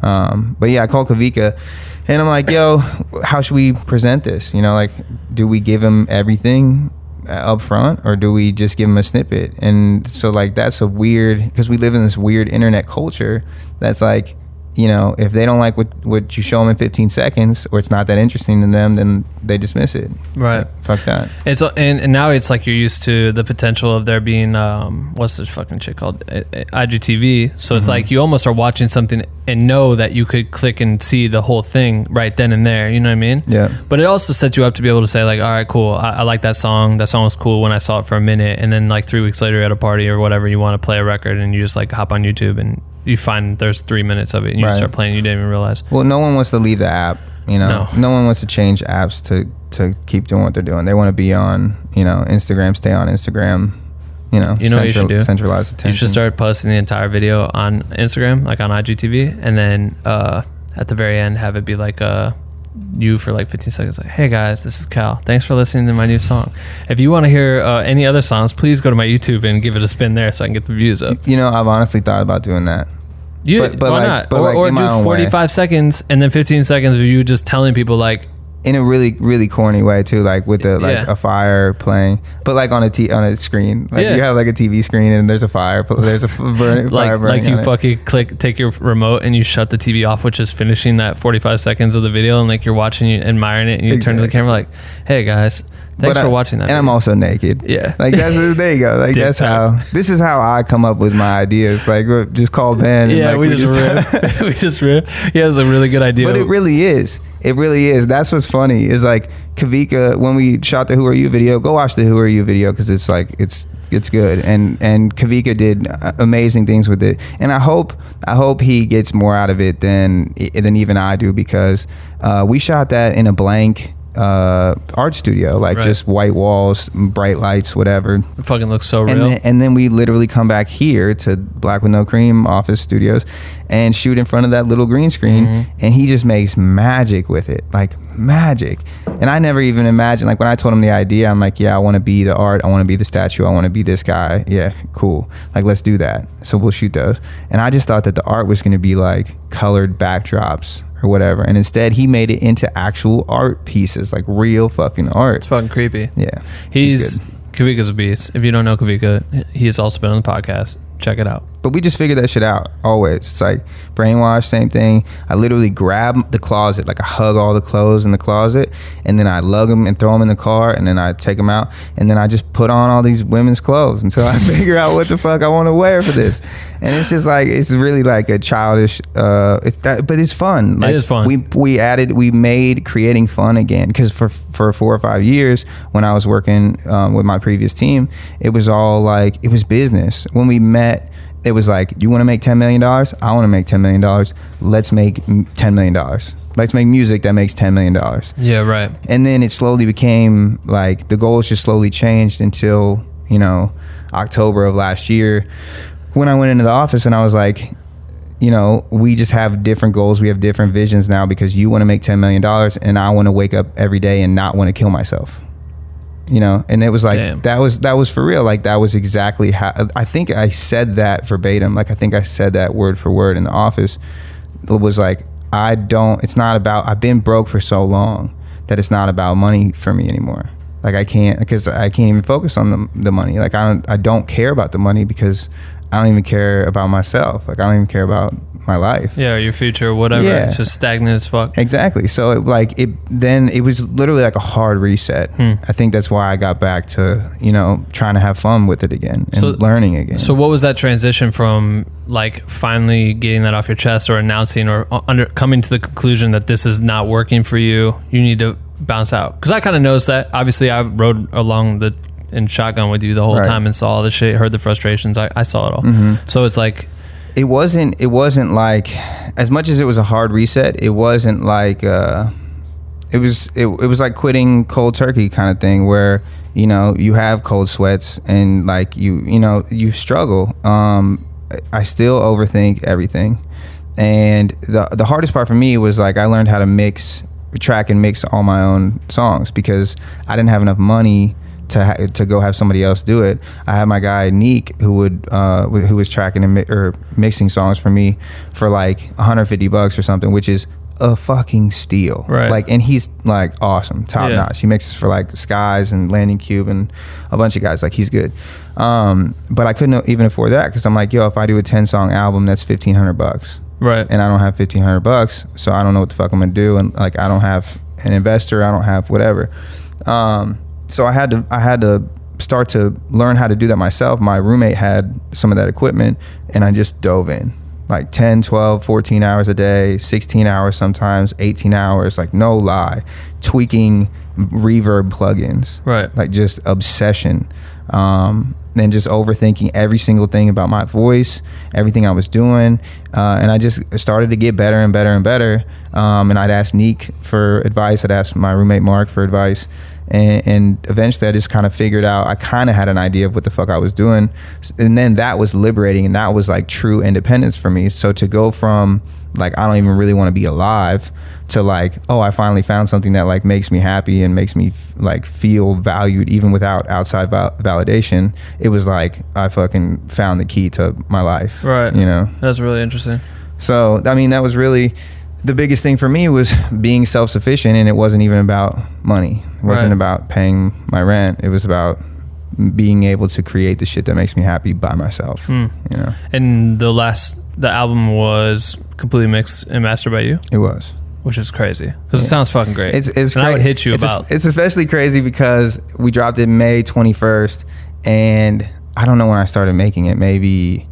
But yeah, I called Kavika and I'm like, yo, how should we present this? Like, do we give him everything up front, or do we just give him a snippet? And so like, that's a weird, because we live in this weird internet culture that's like, if they don't like what you show them in 15 seconds, or it's not that interesting to them, then they dismiss it. Right. Like, fuck that. It's and now it's like you're used to the potential of there being what's this fucking shit called, IGTV. So it's like you almost are watching something and know that you could click and see the whole thing right then and there. You know what I mean? Yeah. But it also sets you up to be able to say like, all right, cool. I like that song. That song was cool when I saw it for a minute, and then like 3 weeks later at a party or whatever, you want to play a record and you just like hop on YouTube and you find there's 3 minutes of it and you start playing, you didn't even realize. Well, no one wants to leave the app, No one wants to change apps to keep doing what they're doing. They want to be on, Instagram, stay on Instagram, what you should do? Centralized attention. You should start posting the entire video on Instagram, like on IGTV, and then at the very end have it be like you for like 15 seconds, like, hey guys, this is Cal, thanks for listening to my new song. If you want to hear any other songs, please go to my YouTube and give it a spin there so I can get the views up. I've honestly thought about doing that. But why like, not? Or do 45 seconds and then 15 seconds of you just telling people, like, in a really, really corny way too, like with a fire playing, but like on a screen, like you have like a TV screen and there's a fire, there's a fire burning. Like you fucking take your remote and you shut the TV off, which is finishing that 45 seconds of the video, and like you're watching, you admiring it, and you turn to the camera like, hey guys, thanks for watching that. And I'm also naked. Yeah. Like there you go. Like this is how I come up with my ideas. Like, just call Ben. Yeah, and we just rip. We just rip. He has a really good idea. But it really is. It really is. That's what's funny is like Kavika, when we shot the Who Are You video, go watch the Who Are You video, because it's like, it's good. And Kavika did amazing things with it. And I hope he gets more out of it than even I do, because we shot that in a blank art studio, like just white walls, bright lights, whatever. It fucking looks so real. And then we literally come back here to Black with No Cream office studios and shoot in front of that little green screen, and he just makes magic with it, like magic. And I never even imagined, like when I told him the idea, I'm like, yeah, I want to be the art, I want to be the statue, I want to be this guy. Yeah, cool, like let's do that. So we'll shoot those. And I just thought that the art was going to be like colored backdrops or whatever, and instead he made it into actual art pieces, like real fucking art. It's fucking creepy. Yeah, Kavika's a beast. If you don't know Kavika, he has also been on the podcast. Check it out. But we just figured that shit out always. It's like brainwash, same thing. I literally grab the closet, like I hug all the clothes in the closet, and then I lug them and throw them in the car, and then I take them out, and then I just put on all these women's clothes until I figure out what the fuck I want to wear for this. And it's just like, it's really like a childish, but it's fun. Like, it is fun. We made creating fun again, because for 4 or 5 years when I was working with my previous team, it was all like, it was business. When we met, it was like, you want to make $10 million? I want to make $10 million. Let's make $10 million. Let's make music that makes $10 million. Yeah, right. And then it slowly became like, the goals just slowly changed until, you know, October of last year, when I went into the office and I was like, you know, we just have different goals. We have different visions now, because you want to make $10 million and I want to wake up every day and not want to kill myself. You know, and it was like, damn. that was for real. Like, that was exactly how, I think I said that verbatim. Like, I think I said that word for word in the office. It was like, it's not about, I've been broke for so long that it's not about money for me anymore. Like, I can't even focus on the money. Like, I don't care about the money, because I don't even care about myself. Like, I don't even care about my life. Yeah, or your future, whatever. Yeah. It's just stagnant as fuck. Exactly. So it was literally like a hard reset. I think that's why I got back to, you know, trying to have fun with it again and learning again. So what was that transition from, like, finally getting that off your chest, or announcing, or coming to the conclusion that this is not working for you, you need to bounce out? Because I kind of noticed that. Obviously, I rode along in shotgun with you the whole time and saw all the shit, heard the frustrations. I saw it all. So it's like, it wasn't like, as much as it was a hard reset, it wasn't like it was like quitting cold turkey kind of thing, where, you know, you have cold sweats and like you struggle. I still overthink everything, and the hardest part for me was, like, I learned how to track and mix all my own songs, because I didn't have enough money to go have somebody else do it. I had my guy Neek, who was tracking or mixing songs for me for like $150 or something, which is a fucking steal. Right. Like, and he's like awesome, top notch. He mixes for like Skies and Landing Cube and a bunch of guys. Like, he's good. But I couldn't even afford that, because I'm like, yo, if I do a 10-song album, that's $1,500. Right. And I don't have $1,500, so I don't know what the fuck I'm gonna do. And like, I don't have an investor. I don't have whatever. So I had to start to learn how to do that myself. My roommate had some of that equipment, and I just dove in, like 10, 12, 14 hours a day, 16 hours sometimes, 18 hours, like, no lie, tweaking reverb plugins, right? Like, just obsession, and just overthinking every single thing about my voice, everything I was doing, and I just started to get better and better and better. And I'd ask Neek for advice. I'd ask my roommate Mark for advice. And eventually I just kind of figured out, I kind of had an idea of what the fuck I was doing. And then that was liberating, and that was like true independence for me. So to go from like, I don't even really want to be alive, to like, oh, I finally found something that like makes me happy and makes me like feel valued even without outside validation. It was like, I fucking found the key to my life. Right. You know? That's really interesting. So, I mean, that was really the biggest thing for me, was being self-sufficient, and it wasn't even about money. It wasn't about paying my rent. It was about being able to create the shit that makes me happy by myself. You know. And the album was completely mixed and mastered by you? It was. Which is crazy, because it sounds fucking great. It's I would hit you about. It's especially crazy because we dropped it May 21st, and I don't know when I started making it. Maybe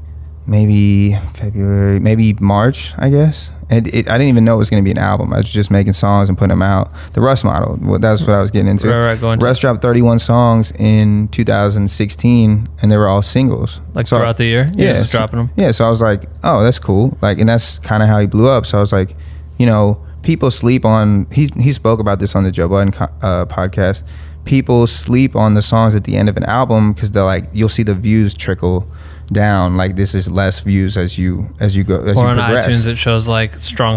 February, maybe March, I guess. And I didn't even know it was going to be an album. I was just making songs and putting them out. The Russ model, that's what I was getting into. Russ dropped 31 songs in 2016, and they were all singles. Like, so throughout the year? Yeah. Just dropping them? Yeah, so I was like, oh, that's cool. Like, and that's kind of how he blew up. So I was like, you know, people sleep on, he spoke about this on the Joe Budden podcast. People sleep on the songs at the end of an album, because they're like, you'll see the views trickle down, like this is less views as you go, as or you progress. On iTunes it shows like strong,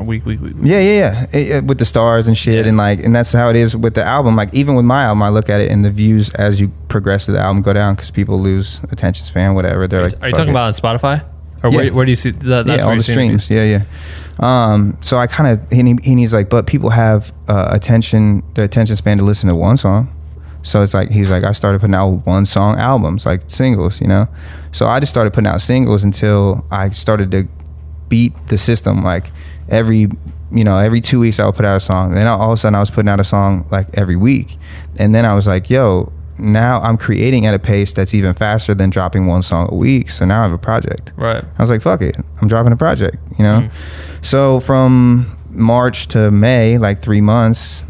weak. Yeah. With the stars and shit, and like, and that's how it is with the album. Like, even with my album, I look at it, and the views as you progress to the album go down, because people lose attention span, whatever. They're like, are you talking about on Spotify, or where do you see that? That's all the streams. So I kind of, and he's like, but people have their attention span to listen to one song. So it's like, he was like, I started putting out 1-song albums, like singles, you know? So I just started putting out singles until I started to beat the system. Like every 2 weeks I would put out a song. Then all of a sudden I was putting out a song like every week. And then I was like, yo, now I'm creating at a pace that's even faster than dropping 1 song a week. So now I have a project. Right. I was like, fuck it, I'm dropping a project, you know? So from March to May, like 3 months,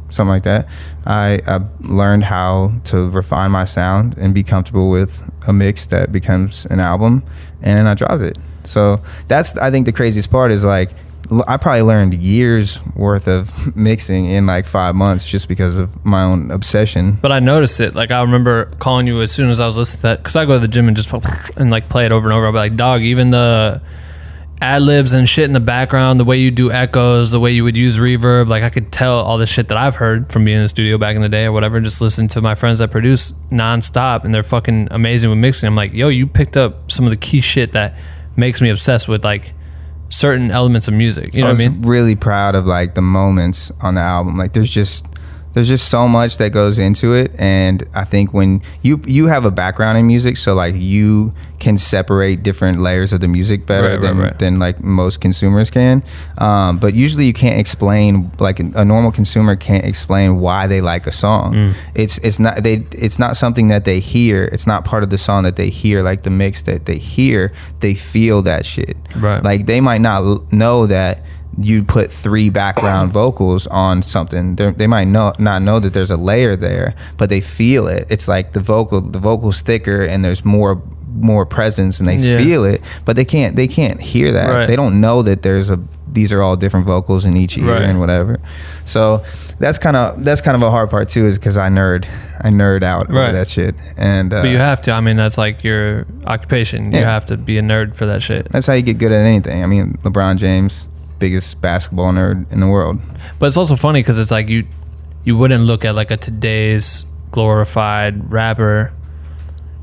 something like that, I learned how to refine my sound and be comfortable with a mix that becomes an album, and then I dropped it. So that's, I think the craziest part is like, I probably learned years worth of mixing in like 5 months just because of my own obsession. But I noticed it. Like I remember calling you as soon as I was listening to that, because I go to the gym and just and like play it over and over. I'll be like, dog, even the ad libs and shit in the background, the way you do echoes, the way you would use reverb, like I could tell all this shit that I've heard from being in the studio back in the day or whatever, just listen to my friends that produce nonstop, and they're fucking amazing with mixing. I'm like, yo, you picked up some of the key shit that makes me obsessed with like certain elements of music, you know what I mean? Really proud of like the moments on the album. Like there's just so much that goes into it, and I think when you have a background in music, so like you can separate different layers of the music better than like most consumers can. But usually you can't explain, like a normal consumer can't explain why they like a song. It's not something that they hear. It's not part of the song that they hear, like the mix that they hear. They feel that shit. Right. Like they might not know that you put 3 background vocals on something. They might not know that there's a layer there, but they feel it. It's like the vocal's thicker and there's more presence, and they feel it, but they can't hear that. Right. They don't know that these are all different vocals in each ear and whatever. So that's kind of a hard part too, is because I nerd out over that shit. And but you have to. I mean, that's like your occupation. You have to be a nerd for that shit. That's how you get good at anything. I mean, LeBron James, biggest basketball nerd in the world. But it's also funny because it's like you wouldn't look at like a today's glorified rapper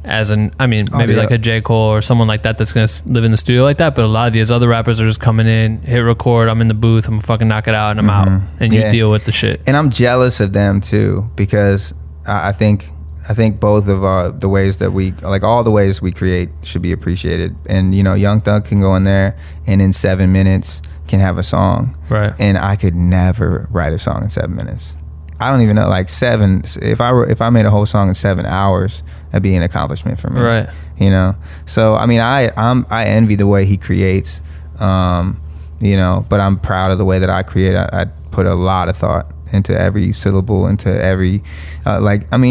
as maybe like a J. Cole or someone like that that's gonna live in the studio like that, but a lot of these other rappers are just coming in, hit record, I'm in the booth, I'm gonna fucking knock it out, and I'm out, and you deal with the shit. And I'm jealous of them too, because I think both of the ways that we, like all the ways we create, should be appreciated. And you know, Young Thug can go in there and in 7 minutes can have a song, right? And I could never write a song in 7 minutes. I don't even know, like 7. If I made a whole song in 7 hours, that'd be an accomplishment for me, right? You know. So I mean, I envy the way he creates, you know. But I'm proud of the way that I create. I put a lot of thought into every syllable, into every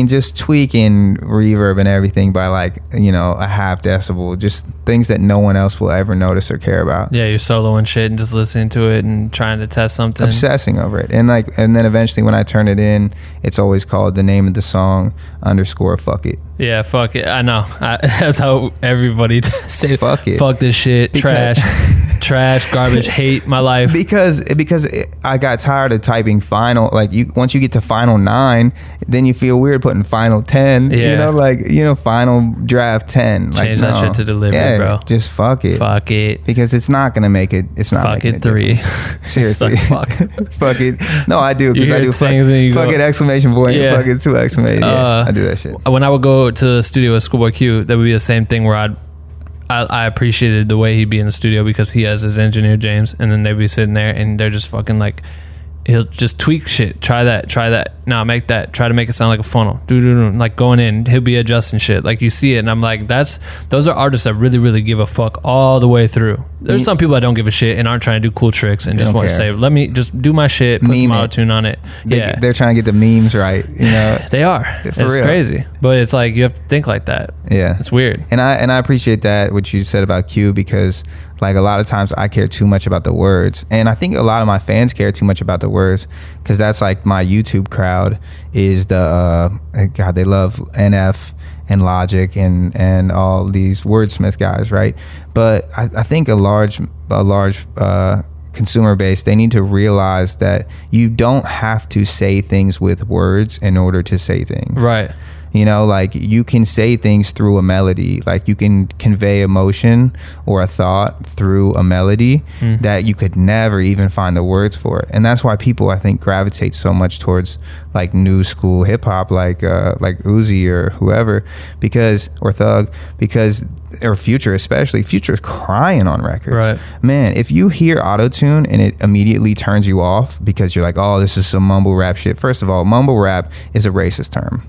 just tweaking reverb and everything by like, you know, a half decibel, just things that no one else will ever notice or care about. Yeah, you're soloing shit and just listening to it and trying to test something, obsessing over it, and then eventually when I turn it in, it's always called the name of the song _ fuck it. Yeah, fuck it. I know. That's how everybody say fuck it. Fuck this shit. Trash, garbage, hate my life. Because I got tired of typing final. Like once you get to final 9, then you feel weird putting final 10. Yeah. You know, like, you know, final draft 10. Change that shit to delivery, bro. Just fuck it. Fuck it. Because it's not gonna make it. It's not. Fuck it 3. Seriously. Fuck. Fuck it. No, I do, because I do fuck it exclamation point. Yeah. Fuck it 2 exclamation. I do that shit. When I would go to the studio with Schoolboy Q, that would be the same thing where I appreciated the way he'd be in the studio because he has his engineer James, and then they'd be sitting there and they're just fucking like, he'll just tweak shit, try that, now make that, try to make it sound like a funnel, like going in, he'll be adjusting shit, like you see it, and I'm like, those are artists that really, really give a fuck all the way through. There's some people that don't give a shit and aren't trying to do cool tricks and just want to say, let me just do my shit, put some auto-tune on it. They're trying to get the memes right, you know. They are. It's real. Crazy, but it's like you have to think like that. Yeah, it's weird. And I appreciate that, what you said about Q, because like a lot of times I care too much about the words, and I think a lot of my fans care too much about the words, because that's like my YouTube crowd is the God, they love NF and Logic and all these wordsmith guys, right? But I think a large consumer base, they need to realize that you don't have to say things with words in order to say things, right? You know, like you can say things through a melody. Like you can convey emotion or a thought through a melody that you could never even find the words for. And that's why people, I think, gravitate so much towards like new school hip hop, like Uzi or whoever, or Thug, or Future especially. Future's crying on records. Right. Man, if you hear auto-tune and it immediately turns you off because you're like, oh, this is some mumble rap shit. First of all, mumble rap is a racist term.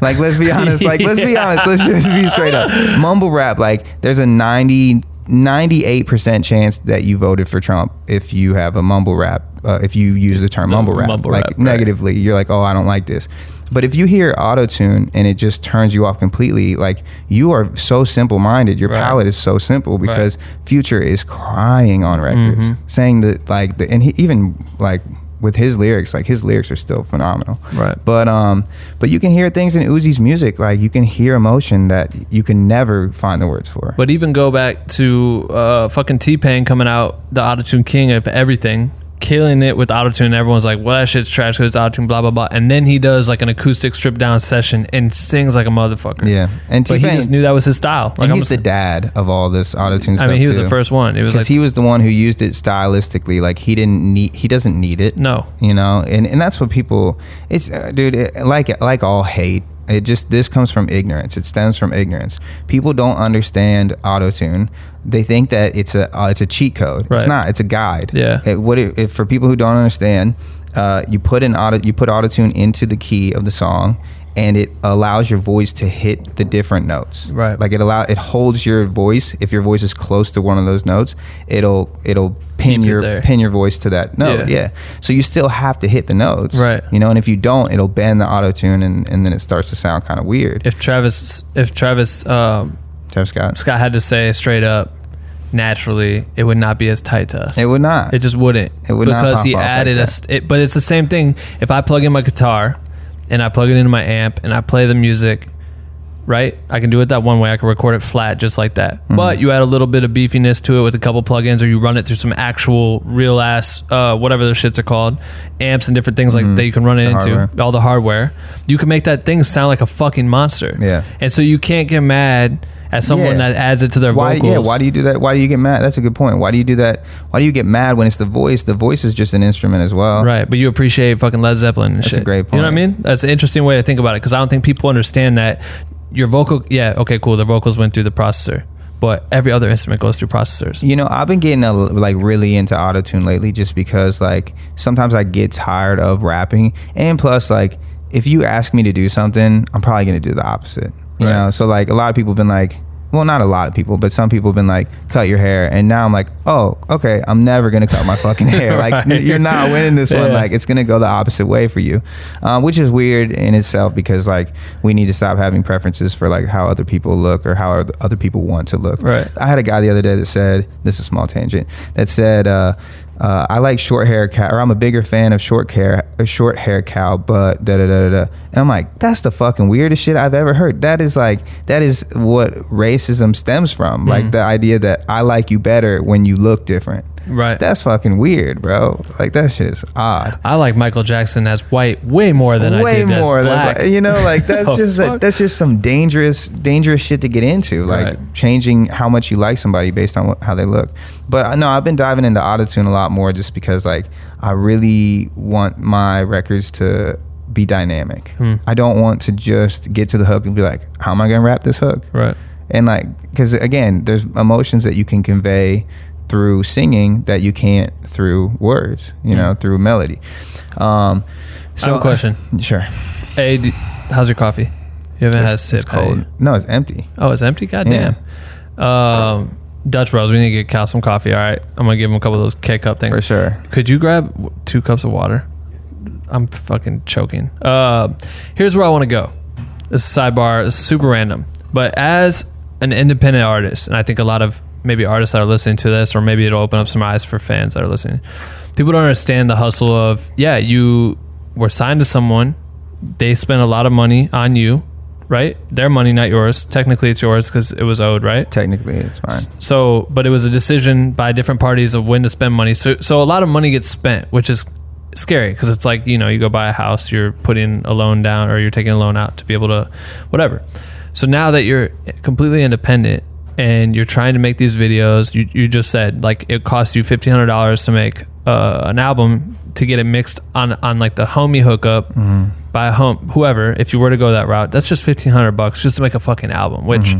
Like, let's be honest. Like, let's be honest. Let's just be straight up. Mumble rap, like, there's a 98% chance that you voted for Trump if you have a mumble rap, if you use the term mumble rap, negatively. Right. You're like, oh, I don't like this. But if you hear auto-tune and it just turns you off completely, like, you are so simple-minded. Your palate is so simple because Future is crying on records, saying that, like, and he even, like, with his lyrics, like, his lyrics are still phenomenal. Right. But you can hear things in Uzi's music, like, you can hear emotion that you can never find the words for. But even go back to fucking T-Pain coming out, the auto-tune king of everything, killing it with autotune. Everyone's like, well, that shit's trash because it's autotune, blah blah blah. And then he does like an acoustic stripped down session and sings like a motherfucker. Yeah, and but he just knew that was his style. Like, he's the dad of all this autotune stuff. I mean, he was the first one. It was because he was the one who used it stylistically. Like, he doesn't need it. No, you know, and that's what people. It's dude, like all hate. This comes from ignorance. It stems from ignorance. People don't understand autotune. They think that it's a cheat code. Right. It's not. It's a guide. Yeah. For people who don't understand, you put autotune into the key of the song, and it allows your voice to hit the different notes. Right. Like, it holds your voice. If your voice is close to one of those notes, it'll pin your voice to that note. Yeah. So you still have to hit the notes. Right. You know, and if you don't, it'll bend the auto-tune and then it starts to sound kind of weird. If Travis Scott had to say straight up, naturally, it would not be as tight to us. It would not. It just wouldn't. It would not. Because he added but it's the same thing. If I plug in my guitar and I plug it into my amp and I play the music, right? I can do it that one way. I can record it flat just like that. Mm-hmm. But you add a little bit of beefiness to it with a couple plugins, or you run it through some actual real ass, whatever those shits are called, amps and different things like that you can run it into, hardware. All the hardware. You can make that thing sound like a fucking monster. Yeah. And so you can't get mad at someone that adds it to their vocals. Yeah, why do you do that? Why do you get mad? That's a good point. Why do you do that? Why do you get mad when it's the voice? The voice is just an instrument as well. Right, but you appreciate fucking Led Zeppelin and shit. That's a great point. You know what I mean? That's an interesting way to think about it, because I don't think people understand that your vocal, okay, cool, the vocals went through the processor, but every other instrument goes through processors. You know, I've been getting really into autotune lately, just because like sometimes I get tired of rapping, and plus like if you ask me to do something, I'm probably going to do the opposite. You know, so like a lot of people have been like, well, not a lot of people, but some people have been like, cut your hair. And now I'm like, oh, okay, I'm never going to cut my fucking hair. Like, you're not winning this one. Like, it's going to go the opposite way for you, which is weird in itself, because like we need to stop having preferences for like how other people look or how other people want to look. Right. I had a guy the other day that said, this is a small tangent, that said, I like short hair cow, or I'm a bigger fan of short hair cow, but da da da da. And I'm like, that's the fucking weirdest shit I've ever heard. That is what racism stems from. Like the idea that I like you better when you look different. Right. That's fucking weird, bro. Like, that shit is odd. I like Michael Jackson as white way more than I did as black. You know, like that's just some dangerous shit to get into. Like changing how much you like somebody based on how they look. But no, I've been diving into autotune a lot more, just because like I really want my records to be dynamic. I don't want to just get to the hook and be like, how am I gonna rap this hook? Right. And like, because again, there's emotions that you can convey through singing that you can't through words, you know, through melody. So I have a question. Sure. Hey, how's your coffee? You haven't had a sip. It's cold. No, it's empty. Oh, it's empty? Goddamn. Yeah. Dutch Bros, we need to get Cal some coffee. All right, I'm gonna give him a couple of those K-cup things. For sure. Could you grab 2 cups of water? I'm fucking choking. Here's where I want to go. This is a sidebar. It's super random. But as an independent artist, and I think a lot of maybe artists that are listening to this, or maybe it'll open up some eyes for fans that are listening. People don't understand the hustle of, you were signed to someone. They spent a lot of money on you, right? Their money, not yours. Technically, it's yours because it was owed, right? Technically, it's mine. So, but it was a decision by different parties of when to spend money. So a lot of money gets spent, which is scary because it's like, you know, you go buy a house, you're putting a loan down or you're taking a loan out to be able to whatever. So now that you're completely independent and you're trying to make these videos, you just said like it costs you $1,500 to make an album, to get it mixed on like the homie hookup by a whoever. If you were to go that route, that's just $1,500 just to make a fucking album, which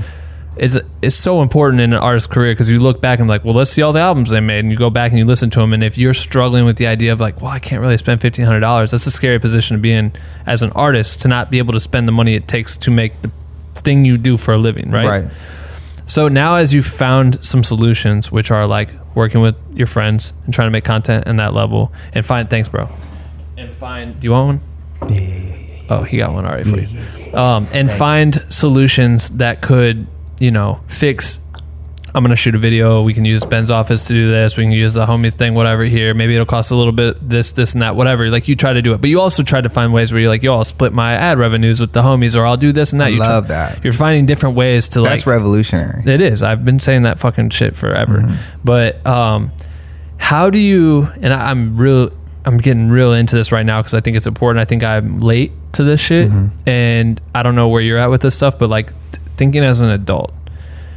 is so important in an artist's career, because you look back and like, well, let's see all the albums they made, and you go back and you listen to them, and if you're struggling with the idea of like, well, I can't really spend $1,500, that's a scary position to be in as an artist, to not be able to spend the money it takes to make the thing you do for a living, right? So now, as you've found some solutions, which are like working with your friends and trying to make content in that level, and find, thanks bro, and find, do you want one? Yeah. Oh, he got one already for you. And find solutions that could, you know, fix, I'm going to shoot a video, we can use Ben's office to do this, we can use the homies thing, whatever here, maybe it'll cost a little bit this and that, whatever. Like, you try to do it, but you also try to find ways where you're like, yo, I'll split my ad revenues with the homies, or I'll do this and that. I love that. You're finding different ways to That's revolutionary. It is. I've been saying that fucking shit forever. But how do you, and I'm getting real into this right now because I think it's important. I think I'm late to this shit, and I don't know where you're at with this stuff, but like thinking as an adult,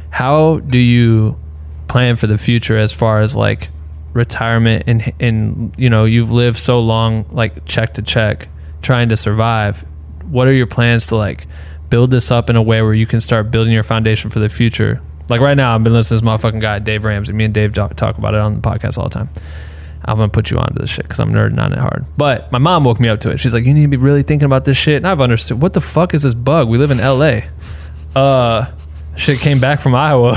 how do you plan for the future as far as like retirement and you know, you've lived so long like check to check trying to survive. What are your plans to like build this up in a way where you can start building your foundation for the future? Like right now, I've been listening to this motherfucking guy, Dave Ramsey. Me and Dave talk about it on the podcast all the time. I'm going to put you onto this shit because I'm nerding on it hard. But my mom woke me up to it. She's like, you need to be really thinking about this shit. And I've understood, what the fuck is this bug? We live in LA. Shit came back from Iowa.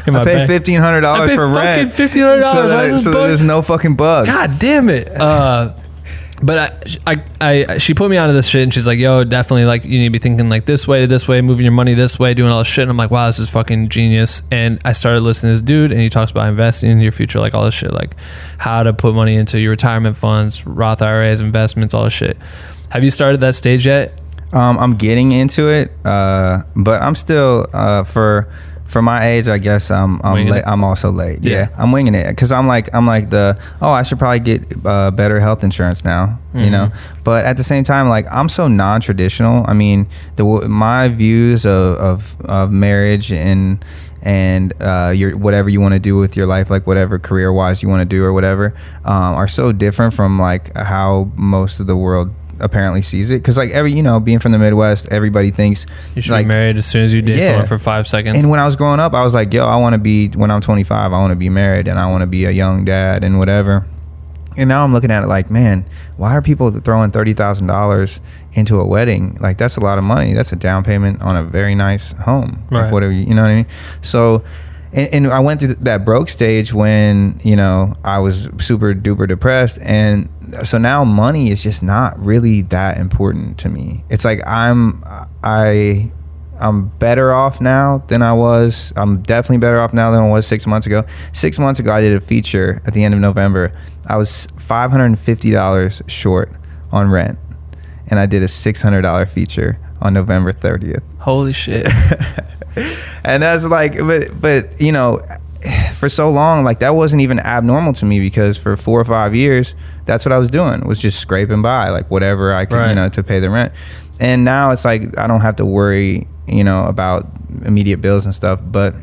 In my I paid $1,500 for rent. $1,500. So there's no fucking bugs. God damn it. But she put me onto this shit, and she's like, yo, definitely, like, you need to be thinking like this way, moving your money this way, doing all this shit. And I'm like, wow, this is fucking genius. And I started listening to this dude, and he talks about investing in your future, like all this shit, like how to put money into your retirement funds, Roth IRAs, investments, all this shit. Have you started that stage yet? I'm getting into it, but I'm still for my age, I guess I'm late. I'm also late. Yeah, I'm winging it because I'm like I should probably get better health insurance now, you know. But at the same time, like, I'm so non-traditional. I mean, my views of marriage and your whatever you want to do with your life, like whatever career wise you want to do or whatever, are so different from like how most of the world apparently sees it, because like being from the Midwest, everybody thinks you should like, be married as soon as you date someone for 5 seconds. And when I was growing up, I was like, yo, I want to be, when I'm 25, I want to be married and I want to be a young dad and whatever. And now I'm looking at it like, man, why are people throwing $30,000 into a wedding? Like, that's a lot of money. That's a down payment on a very nice home, right? Like, whatever, you know what I mean? So and I went through that broke stage when, you know, I was super duper depressed. And so now money is just not really that important to me. It's like I'm better off now than I was. I'm definitely better off now than I was 6 months ago. 6 months ago, I did a feature at the end of November. I was $550 short on rent, and I did a $600 feature on November 30th. Holy shit. And that's like, but you know, for so long, like, that wasn't even abnormal to me, because for 4 or 5 years, that's what I was doing, was just scraping by, like whatever I could, right, you know, to pay the rent. And now it's like, I don't have to worry, you know, about immediate bills and stuff, but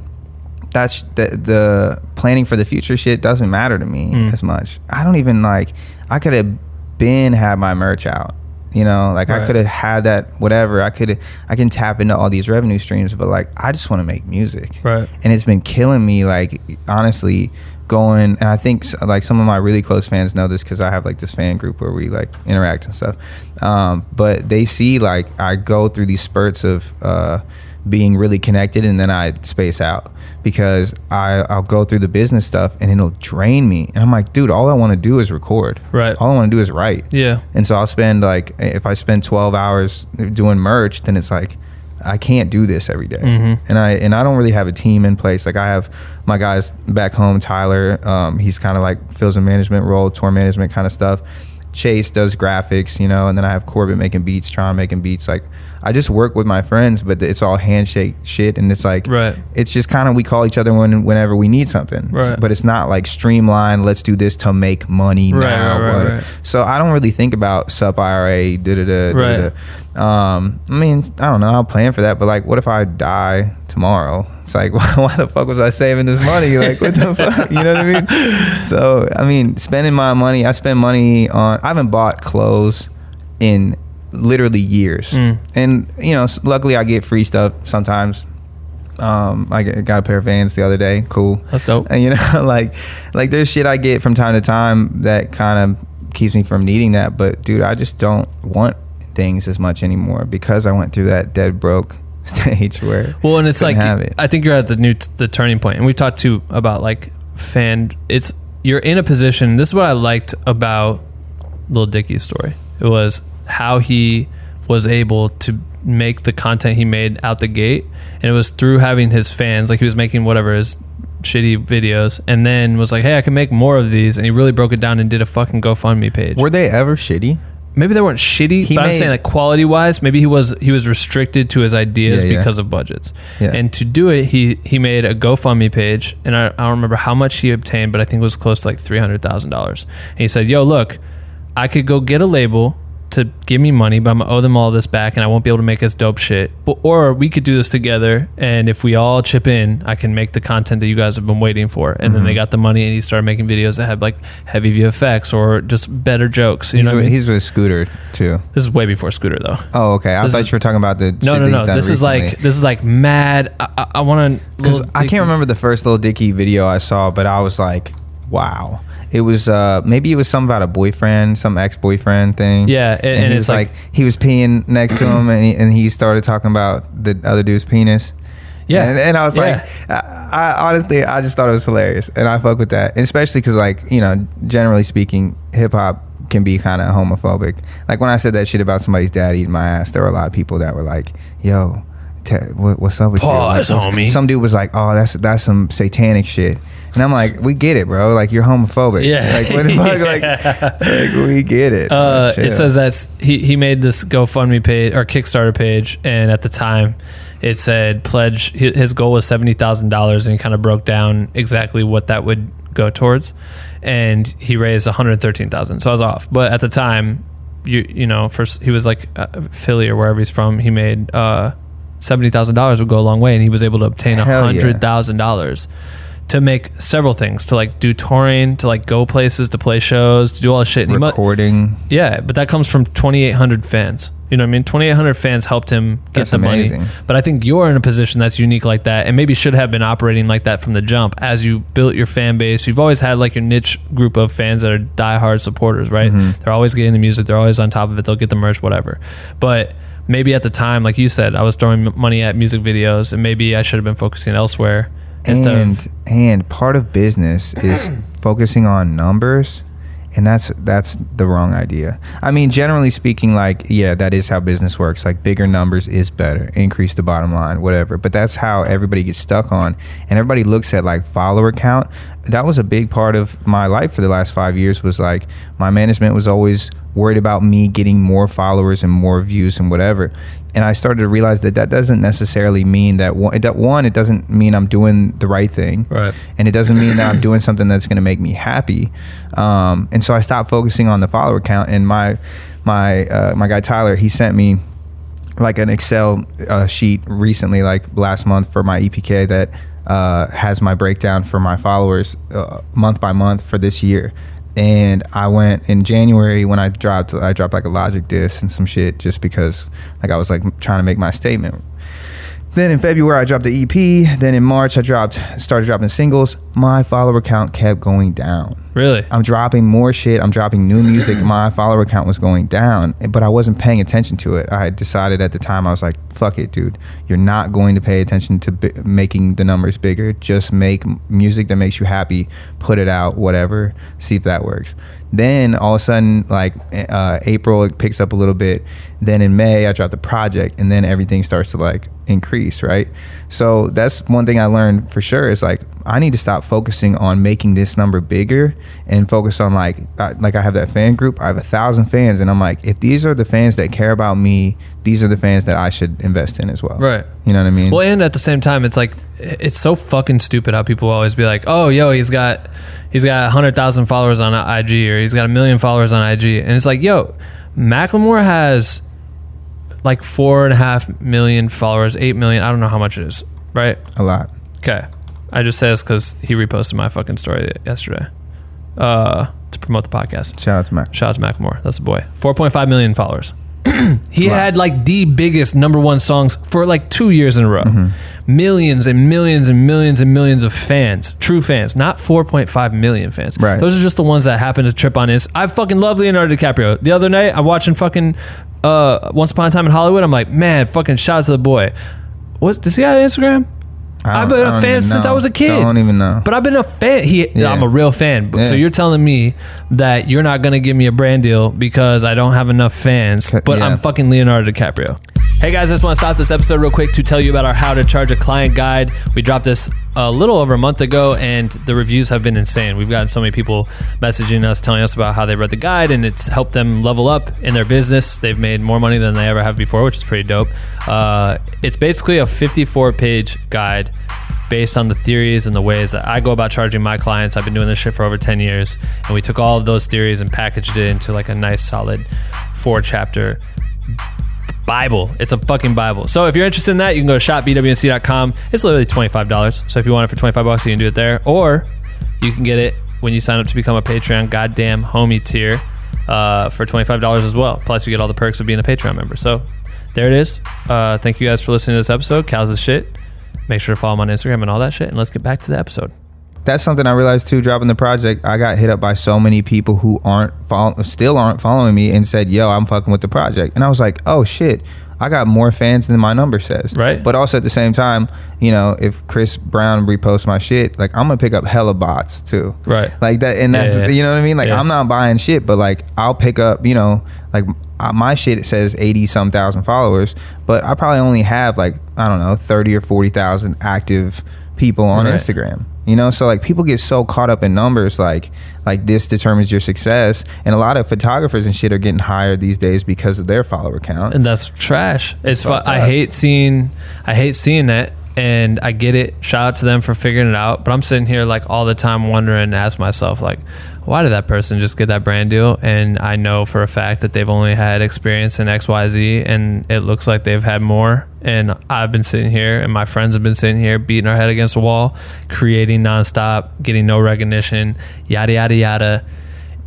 that's the planning for the future shit doesn't matter to me as much. I don't even, like, I could have had my merch out. You know, like, right, I could have had that, whatever. I can tap into all these revenue streams, but like, I just want to make music. Right. And it's been killing me, like, honestly, going, and I think like some of my really close fans know this, because I have like this fan group where we like interact and stuff. But they see, like, I go through these spurts of being really connected, and then I space out, because I'll go through the business stuff and it'll drain me, and I'm like, dude, all I want to do is record. Right. All I want to do is write. Yeah. And so I'll spend, like, if I spend 12 hours doing merch, then it's like, I can't do this every day. And I don't really have a team in place. Like, I have my guys back home, Tyler, he's kind of like fills a management role, tour management kind of stuff. Chase does graphics, you know, and then I have Corbett making beats, Tron making beats. Like, I just work with my friends, but it's all handshake shit, and it's like, right. It's just kind of, we call each other whenever we need something, right. But it's not like streamlined. Let's do this to make money now. Right. So I don't really think about sup IRA. Right. I mean, I don't know. I'll plan for that, but like, what if I die tomorrow? It's like, why the fuck was I saving this money? Like, what the fuck? You know what I mean? So, I mean, spending my money, I spend money on, I haven't bought clothes in literally years. And, you know, luckily I get free stuff sometimes. I got a pair of Vans the other day. Cool. That's dope. And, you know, like there's shit I get from time to time that kind of keeps me from needing that. But, dude, I just don't want things as much anymore because I went through that dead broke stage where well, and it's like, it. I think you're at the turning point, and we talked too about like you're in a position. This is what I liked about Lil Dicky's story. It was how he was able to make the content he made out the gate, and it was through having his fans. Like, he was making whatever his shitty videos, and then was like, hey, I can make more of these, and he really broke it down and did a fucking GoFundMe page. Were they ever shitty? Maybe they weren't shitty, but I'm saying like quality wise, maybe he was restricted to his ideas because of budgets. Yeah. And to do it, he made a GoFundMe page, and I don't remember how much he obtained, but I think it was close to like $300,000. And he said, yo, look, I could go get a label to give me money, but I'm gonna owe them all this back, and I won't be able to make this dope shit. Or we could do this together, and if we all chip in, I can make the content that you guys have been waiting for. And then they got the money, and he started making videos that had like heavy VFX or just better jokes. You know what I mean? He's with Scooter too. This is way before Scooter though. Oh, okay. I thought you were talking about the no. This recently. is like mad. I want to, because I can't remember the first Lil Dicky video I saw, but I was like, wow. It was maybe it was something about a boyfriend, some ex-boyfriend thing. Yeah, and he was like he was peeing next to him, and he started talking about the other dude's penis. Yeah, and I was like, I honestly, I just thought it was hilarious, and I fuck with that, and especially because, like, you know, generally speaking, hip hop can be kind of homophobic. Like, when I said that shit about somebody's dad eating my ass, there were a lot of people that were like, yo, what's up with you? Pause, homie. Some dude was like, oh, that's some satanic shit. And I'm like, we get it, bro. Like, you're homophobic. Yeah. Like, what the fuck? Like, we get it. It says that he made this GoFundMe page or Kickstarter page, and at the time it said pledge. His goal was $70,000, and he kind of broke down exactly what that would go towards, and he raised $113,000. So I was off, but at the time, you know, first he was like Philly or wherever he's from. He made $70,000 would go a long way, and he was able to obtain $100,000 to make several things, to like do touring, to like go places, to play shows, to do all this shit. And recording. But that comes from 2,800 fans. You know what I mean? 2,800 fans helped him get the money. But I think you're in a position that's unique like that, and maybe should have been operating like that from the jump as you built your fan base. You've always had like your niche group of fans that are diehard supporters, right? They're always getting the music. They're always on top of it. They'll get the merch, whatever. But maybe at the time, like you said, I was throwing money at music videos, and maybe I should have been focusing elsewhere. And part of business is focusing on numbers, and that's the wrong idea. I mean, generally speaking, like, yeah, that is how business works. Like, bigger numbers is better, increase the bottom line, whatever. But that's how everybody gets stuck on, and everybody looks at like follower count. That was a big part of my life for the last 5 years, was like my management was always worried about me getting more followers and more views and whatever. And I started to realize that doesn't necessarily mean that it doesn't mean I'm doing the right thing, right? And it doesn't mean that I'm doing something that's going to make me happy. And so I stopped focusing on the follower count. And my guy Tyler, he sent me like an Excel sheet recently, like last month, for my EPK that has my breakdown for my followers month by month for this year. And I went in January when I dropped like a Logic disc and some shit, just because like I was like trying to make my statement. Then in February I dropped the EP. Then in March I started dropping singles. My follower count kept going down. Really? I'm dropping more shit. I'm dropping new music. My follower count was going down, but I wasn't paying attention to it. I had decided at the time, I was like, fuck it, dude. You're not going to pay attention to making the numbers bigger. Just make music that makes you happy. Put it out, whatever. See if that works. Then all of a sudden, like April, it picks up a little bit. Then in May, I drop the project, and then everything starts to like increase, right? So that's one thing I learned for sure is like I need to stop focusing on making this number bigger and focus on like I have that fan group. I have 1,000 fans, and I'm like, if these are the fans that care about me, these are the fans that I should invest in as well. Right. You know what I mean? Well, and at the same time, it's like it's so fucking stupid how people always be like, oh, yo, he's got 100,000 followers on IG, or he's got 1 million followers on IG, and it's like, yo, Macklemore has like 4.5 million followers, 8 million. I don't know how much it is, right? A lot. Okay. I just say this because he reposted my fucking story yesterday to promote the podcast. Shout out to Mac. Shout out to Macklemore. That's the boy. 4.5 million followers. He had like the biggest #1 songs for like 2 years in a row. Millions and millions and millions and millions of fans, true fans, not 4.5 million fans. Right. Those are just the ones that happen to trip on his. I fucking love Leonardo DiCaprio. The other night, I'm watching fucking Once Upon a Time in Hollywood. I'm like, man, fucking shout out to the boy. Does he have Instagram? I've been a fan since I was a kid. I don't even know. But I've been a fan. I'm a real fan. Yeah. So you're telling me that you're not going to give me a brand deal because I don't have enough fans, but I'm fucking Leonardo DiCaprio. Hey guys, I just want to stop this episode real quick to tell you about our How to Charge a Client guide. We dropped this a little over a month ago, and the reviews have been insane. We've gotten so many people messaging us, telling us about how they read the guide, and it's helped them level up in their business. They've made more money than they ever have before, which is pretty dope. It's basically a 54-page guide based on the theories and the ways that I go about charging my clients. I've been doing this shit for over 10 years, and we took all of those theories and packaged it into like a nice solid 4-chapter Bible. It's a fucking Bible. So if you're interested in that, you can go to shopbwnc.com. It's literally $25. So if you want it for $25, you can do it there, or you can get it when you sign up to become a Patreon goddamn homie tier for $25 as well. Plus you get all the perks of being a Patreon member. So there it is. Thank you guys for listening to this episode. Cal's is shit. Make sure to follow him on Instagram and all that shit, and let's get back to the episode. That's something I realized too, dropping the project. I got hit up by so many people who still aren't following me and said, yo, I'm fucking with the project. And I was like, oh shit, I got more fans than my number says. Right. But also at the same time, you know, if Chris Brown reposts my shit, like I'm gonna pick up hella bots too. Right. Like that, and that's, you know what I mean? Like I'm not buying shit, but like I'll pick up, you know, like my shit says 80-some thousand followers, but I probably only have like, I don't know, 30 or 40,000 active people on Instagram. You know, so like people get so caught up in numbers, like this determines your success, and a lot of photographers and shit are getting hired these days because of their follower count, and that's trash. I hate seeing that, and I get it. Shout out to them for figuring it out, but I'm sitting here like all the time wondering and ask myself like, why did that person just get that brand deal? And I know for a fact that they've only had experience in XYZ, and it looks like they've had more. And I've been sitting here, and my friends have been sitting here beating our head against the wall, creating nonstop, getting no recognition, yada, yada, yada.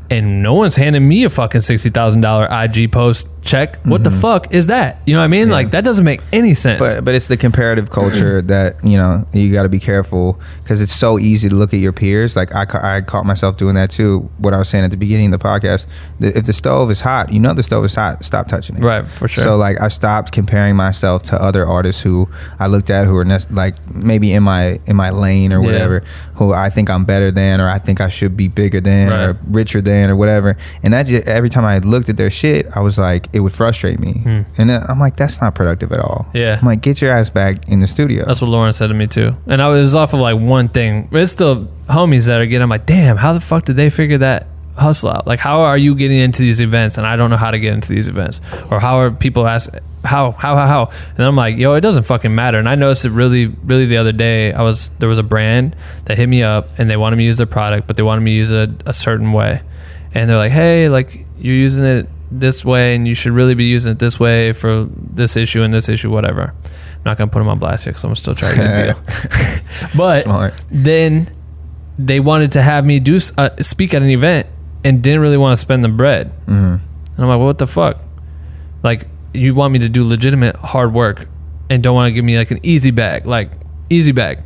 And no one's handing me a fucking $60,000 IG post check. What the fuck is that? You know what I mean? Like that doesn't make any sense. But it's the comparative culture that, you know, you got to be careful, because it's so easy to look at your peers. Like I caught myself doing that too. What I was saying at the beginning of the podcast, if the stove is hot, you know the stove is hot, stop touching it. Right, for sure. So like I stopped comparing myself to other artists who I looked at who are like maybe in my lane or whatever, who I think I'm better than, or I think I should be bigger than, or richer than, or whatever. And that just, every time I looked at their shit, I was like, it would frustrate me. And then I'm like, that's not productive at all. I'm like, get your ass back in the studio. That's what Lauren said to me too. And I was off of like one thing, but it's still homies that are getting, I'm like, damn, how the fuck did they figure that hustle out? Like, how are you getting into these events and I don't know how to get into these events? Or how are people asking how? And I'm like, yo, it doesn't fucking matter. And I noticed it really the other day. There was a brand that hit me up and they wanted me to use their product, but they wanted me to use it a certain way. And they're like, hey, like you're using it this way and you should really be using it this way for this issue and this issue, whatever. I'm not gonna put them on blast here because I'm still trying to get a deal. But smart. Then they wanted to have me do speak at an event and didn't really want to spend the bread. And I'm like, well, what the fuck? Like, you want me to do legitimate hard work and don't want to give me like an easy bag? Like, Easy bag.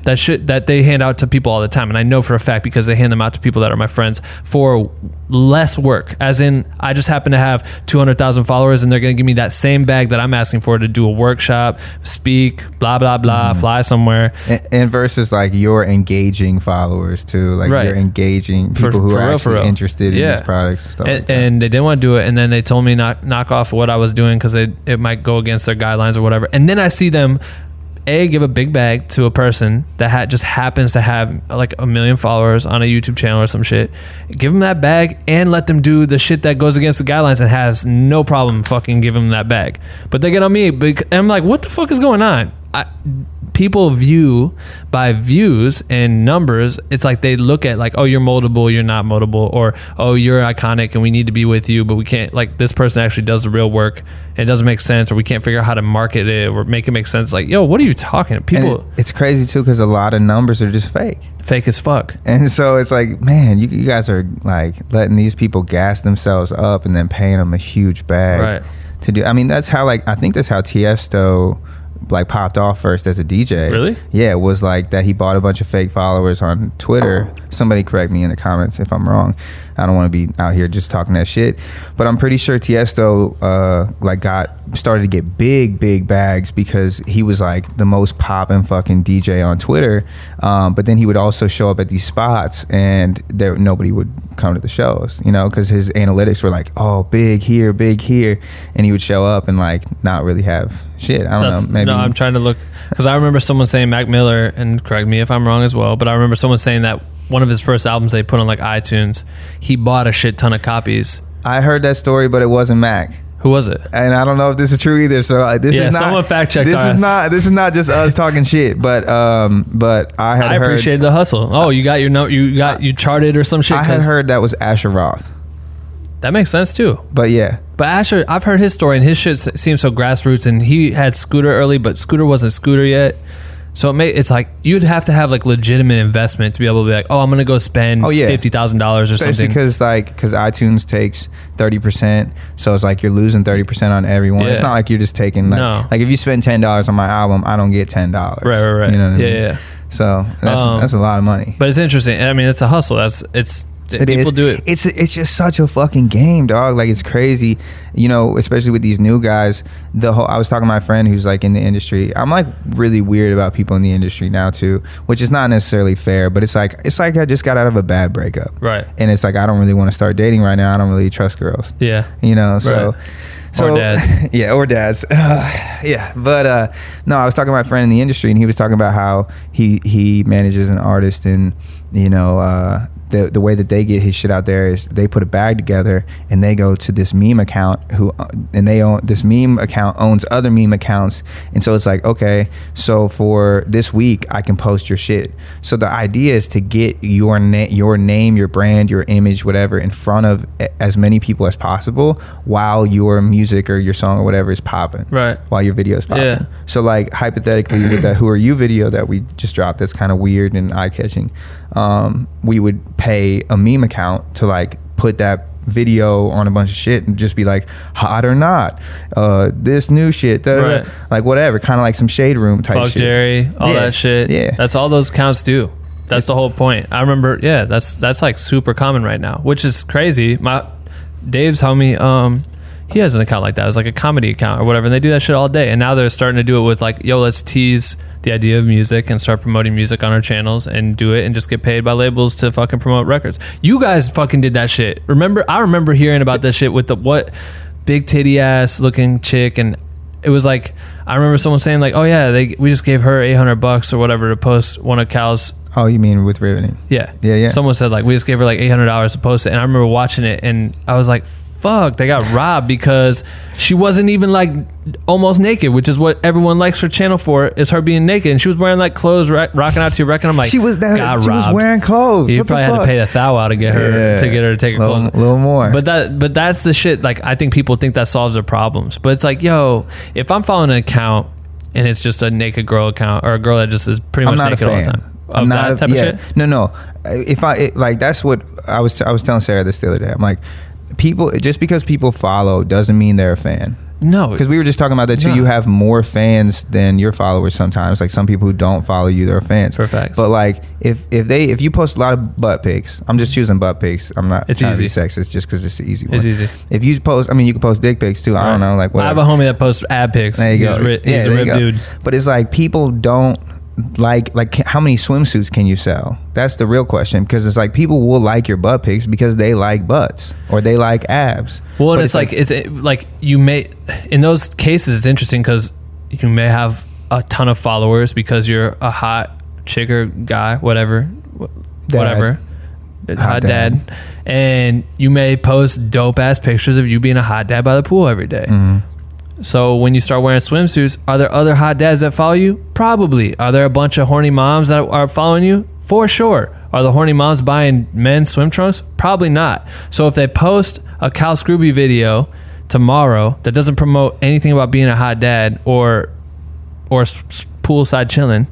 That shit that they hand out to people all the time, and I know for a fact because they hand them out to people that are my friends for less work. As in, I just happen to have 200,000 followers, and they're gonna give me that same bag that I'm asking for to do a workshop, speak, blah blah blah, fly somewhere. And versus like your engaging followers too, like you're engaging people who are actually interested in these products and stuff. And, like that. And they didn't want to do it, and then they told me knock off what I was doing because it might go against their guidelines or whatever. And then I see them give a big bag to a person that just happens to have like 1 million followers on a YouTube channel or some shit. Give them that bag and let them do the shit that goes against the guidelines and has no problem fucking giving them that bag. But they get on me, and I'm like, what the fuck is going on? People view by views and numbers. It's like they look at like, oh, you're moldable, you're not moldable, or oh, you're iconic and we need to be with you, but we can't, like, this person actually does the real work and it doesn't make sense, or we can't figure out how to market it or make it make sense. Like, yo, what are you talking? People, it's crazy too because a lot of numbers are just fake as fuck. And so it's like, man, you guys are like letting these people gas themselves up and then paying them a huge bag to do. I mean, that's how, like, I think that's how Tiesto like popped off first as a DJ. Really? Yeah, it was like that. He bought a bunch of fake followers on Twitter. Somebody correct me in the comments if I'm wrong. I don't want to be out here just talking that shit, but I'm pretty sure Tiesto started to get big bags because he was like the most poppin' fucking DJ on Twitter. But then he would also show up at these spots and nobody would come to the shows, you know, because his analytics were like, oh, big here, and he would show up and like not really have shit. I don't know. Maybe. No, I'm trying to look because I remember someone saying, Mac Miller, and correct me if I'm wrong as well, but I remember someone saying that one of his first albums they put on like iTunes, he bought a shit ton of copies. I heard that story, but it wasn't Mac. Who was it? And I don't know if this is true either. So this is not. Someone fact checked. This is not just us talking shit. But I appreciated the hustle. Oh, you got your note. You charted or some shit. I had heard that was Asher Roth. That makes sense too. But yeah. But Asher, I've heard his story, and his shit seems so grassroots. And he had Scooter early, but Scooter wasn't Scooter yet. So it's like you'd have to have like legitimate investment to be able to be like, oh, I'm gonna go spend $50,000 or something. Because iTunes takes 30%, so it's like you're losing 30% on everyone. Yeah. It's not like you're just taking like if you spend $10 on my album, I don't get $10. Right. You know what I mean? Yeah. So that's a lot of money. But it's interesting. I mean, it's a hustle. People do it. It's just such a fucking game, dog. Like, it's crazy, you know, especially with these new guys. I was talking to my friend who's like in the industry. I'm like really weird about people in the industry now too, which is not necessarily fair, but it's like I just got out of a bad breakup. Right. And it's like I don't really want to start dating right now. I don't really trust girls. Yeah. You know, so right. Or dads. Yeah, or dads. Yeah. But no, I was talking to my friend in the industry, and he was talking about how he manages an artist, and you know, the way that they get his shit out there is they put a bag together and they go to this meme account this meme account owns other meme accounts, and so it's like, okay, so for this week I can post your shit. So the idea is to get your name, your brand, your image, whatever, in front of as many people as possible while your music or your song or whatever is popping. Right. While your video is popping. Yeah. So like hypothetically with that Who Are You video that we just dropped, that's kind of weird and eye-catching, we would pay a meme account to like put that video on a bunch of shit and just be like, hot or not, this new shit, right. Like whatever, kind of like some shade room type Fuck shit. Jerry, all that shit. Yeah, that's all those accounts do. That's the whole point. I remember, that's like super common right now, which is crazy. Dave's homie, he has an account like that. It's like a comedy account or whatever, and they do that shit all day. And now they're starting to do it with like, yo, let's tease the idea of music and start promoting music on our channels and do it and just get paid by labels to fucking promote records. You guys fucking did that shit. I remember hearing about that shit with the big titty ass looking chick, and it was like, I remember someone saying like, oh yeah, we just gave her $800 or whatever to post one of Cal's. Oh, you mean with Riveting? Yeah. Someone said like, we just gave her like $800 to post it, and I remember watching it and I was like, fuck, they got robbed because she wasn't even like almost naked, which is what everyone likes her channel for, is her being naked, and she was wearing like clothes rocking out to your record. I'm like, she was wearing clothes. You probably had to pay $1,000 to get her to take her clothes. A little more. But that's the shit. Like, I think people think that solves their problems, but it's like, yo, if I'm following an account and it's just a naked girl account or a girl that just is pretty much naked all the time, I'm not that type of shit. No. If that's what I was telling Sarah this the other day. I'm like, just because people follow doesn't mean they're a fan. No, because we were just talking about that too. No. You have more fans than your followers sometimes. Like some people who don't follow you, they're fans. For facts. But like if you post a lot of butt pics, I'm just choosing butt pics. I'm not It's trying to be easy. sexist just because it's the easy one. It's easy. If you post, I mean, you can post dick pics too. I don't know, like I have whatever. a homie that posts ab pics. There you go. He's a there you ripped go. dude. But it's like people don't like how many swimsuits can you sell? That's the real question, because it's like people will like your butt pics because they like butts or they like abs. Well, and But it's like you may, in those cases, it's interesting because you may have a ton of followers because you're a hot chick or guy, whatever, hot dad, and you may post dope ass pictures of you being a hot dad by the pool every day. So when you start wearing swimsuits, are there other hot dads that follow you? Probably. Are there a bunch of horny moms that are following you? For sure. Are the horny moms buying men's swim trunks? Probably not. So if they post a Cal Scruby video tomorrow that doesn't promote anything about being a hot dad or poolside chilling,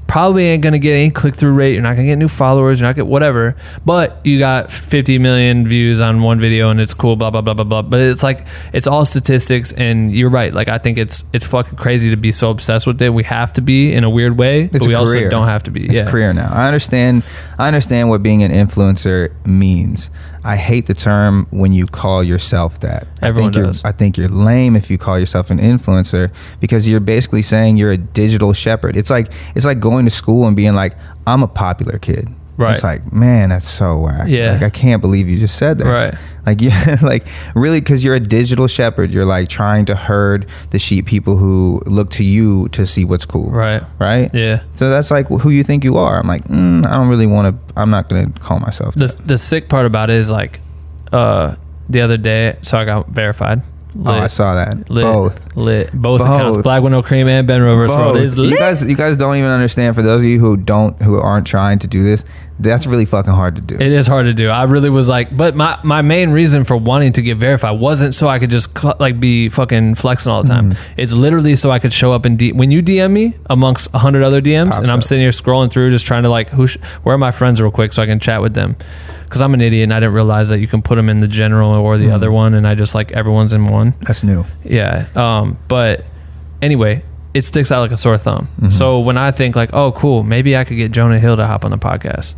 probably ain't gonna get any click-through rate. You're not gonna get new followers. You're not gonna get whatever. But you got 50 million views on one video and it's cool, blah blah blah blah blah. But it's like, it's all statistics, and you're right. Like, I think it's fucking crazy to be so obsessed with it. We have to be in a weird way, but we also don't have to be. It's a career now. I understand what being an influencer means. I hate the term when you call yourself that. Everyone does. I think you're lame if you call yourself an influencer, because you're basically saying you're a digital shepherd. It's like going to school and being like, I'm a popular kid. Right. It's like, man, that's so whack. Yeah. Like, I can't believe you just said that. Right. Like, yeah, like really, because you're a digital shepherd. You're like trying to herd the sheep people who look to you to see what's cool. Right. Right. Yeah. So that's like who you think you are. I'm like, I don't really want to. I'm not gonna call myself that. The sick part about it is like, the other day, so I got verified. Oh, I saw that. Both Both accounts. Black with No Cream and Ben Rover's World is lit. You guys don't even understand. For those of you who aren't trying to do this, that's really fucking hard to do. It is hard to do. I really was like, but my main reason for wanting to get verified wasn't so I could just be fucking flexing all the time. It's literally so I could show up and when you DM me amongst 100 other DMs, Pops and I'm up. sitting here scrolling through just trying to like, where are my friends real quick so I can chat with them. Because I'm an idiot and I didn't realize that you can put them in the general or the other one, and I just like everyone's in one. That's new. Yeah. But anyway, it sticks out like a sore thumb. So when I think like, oh, cool, maybe I could get Jonah Hill to hop on the podcast.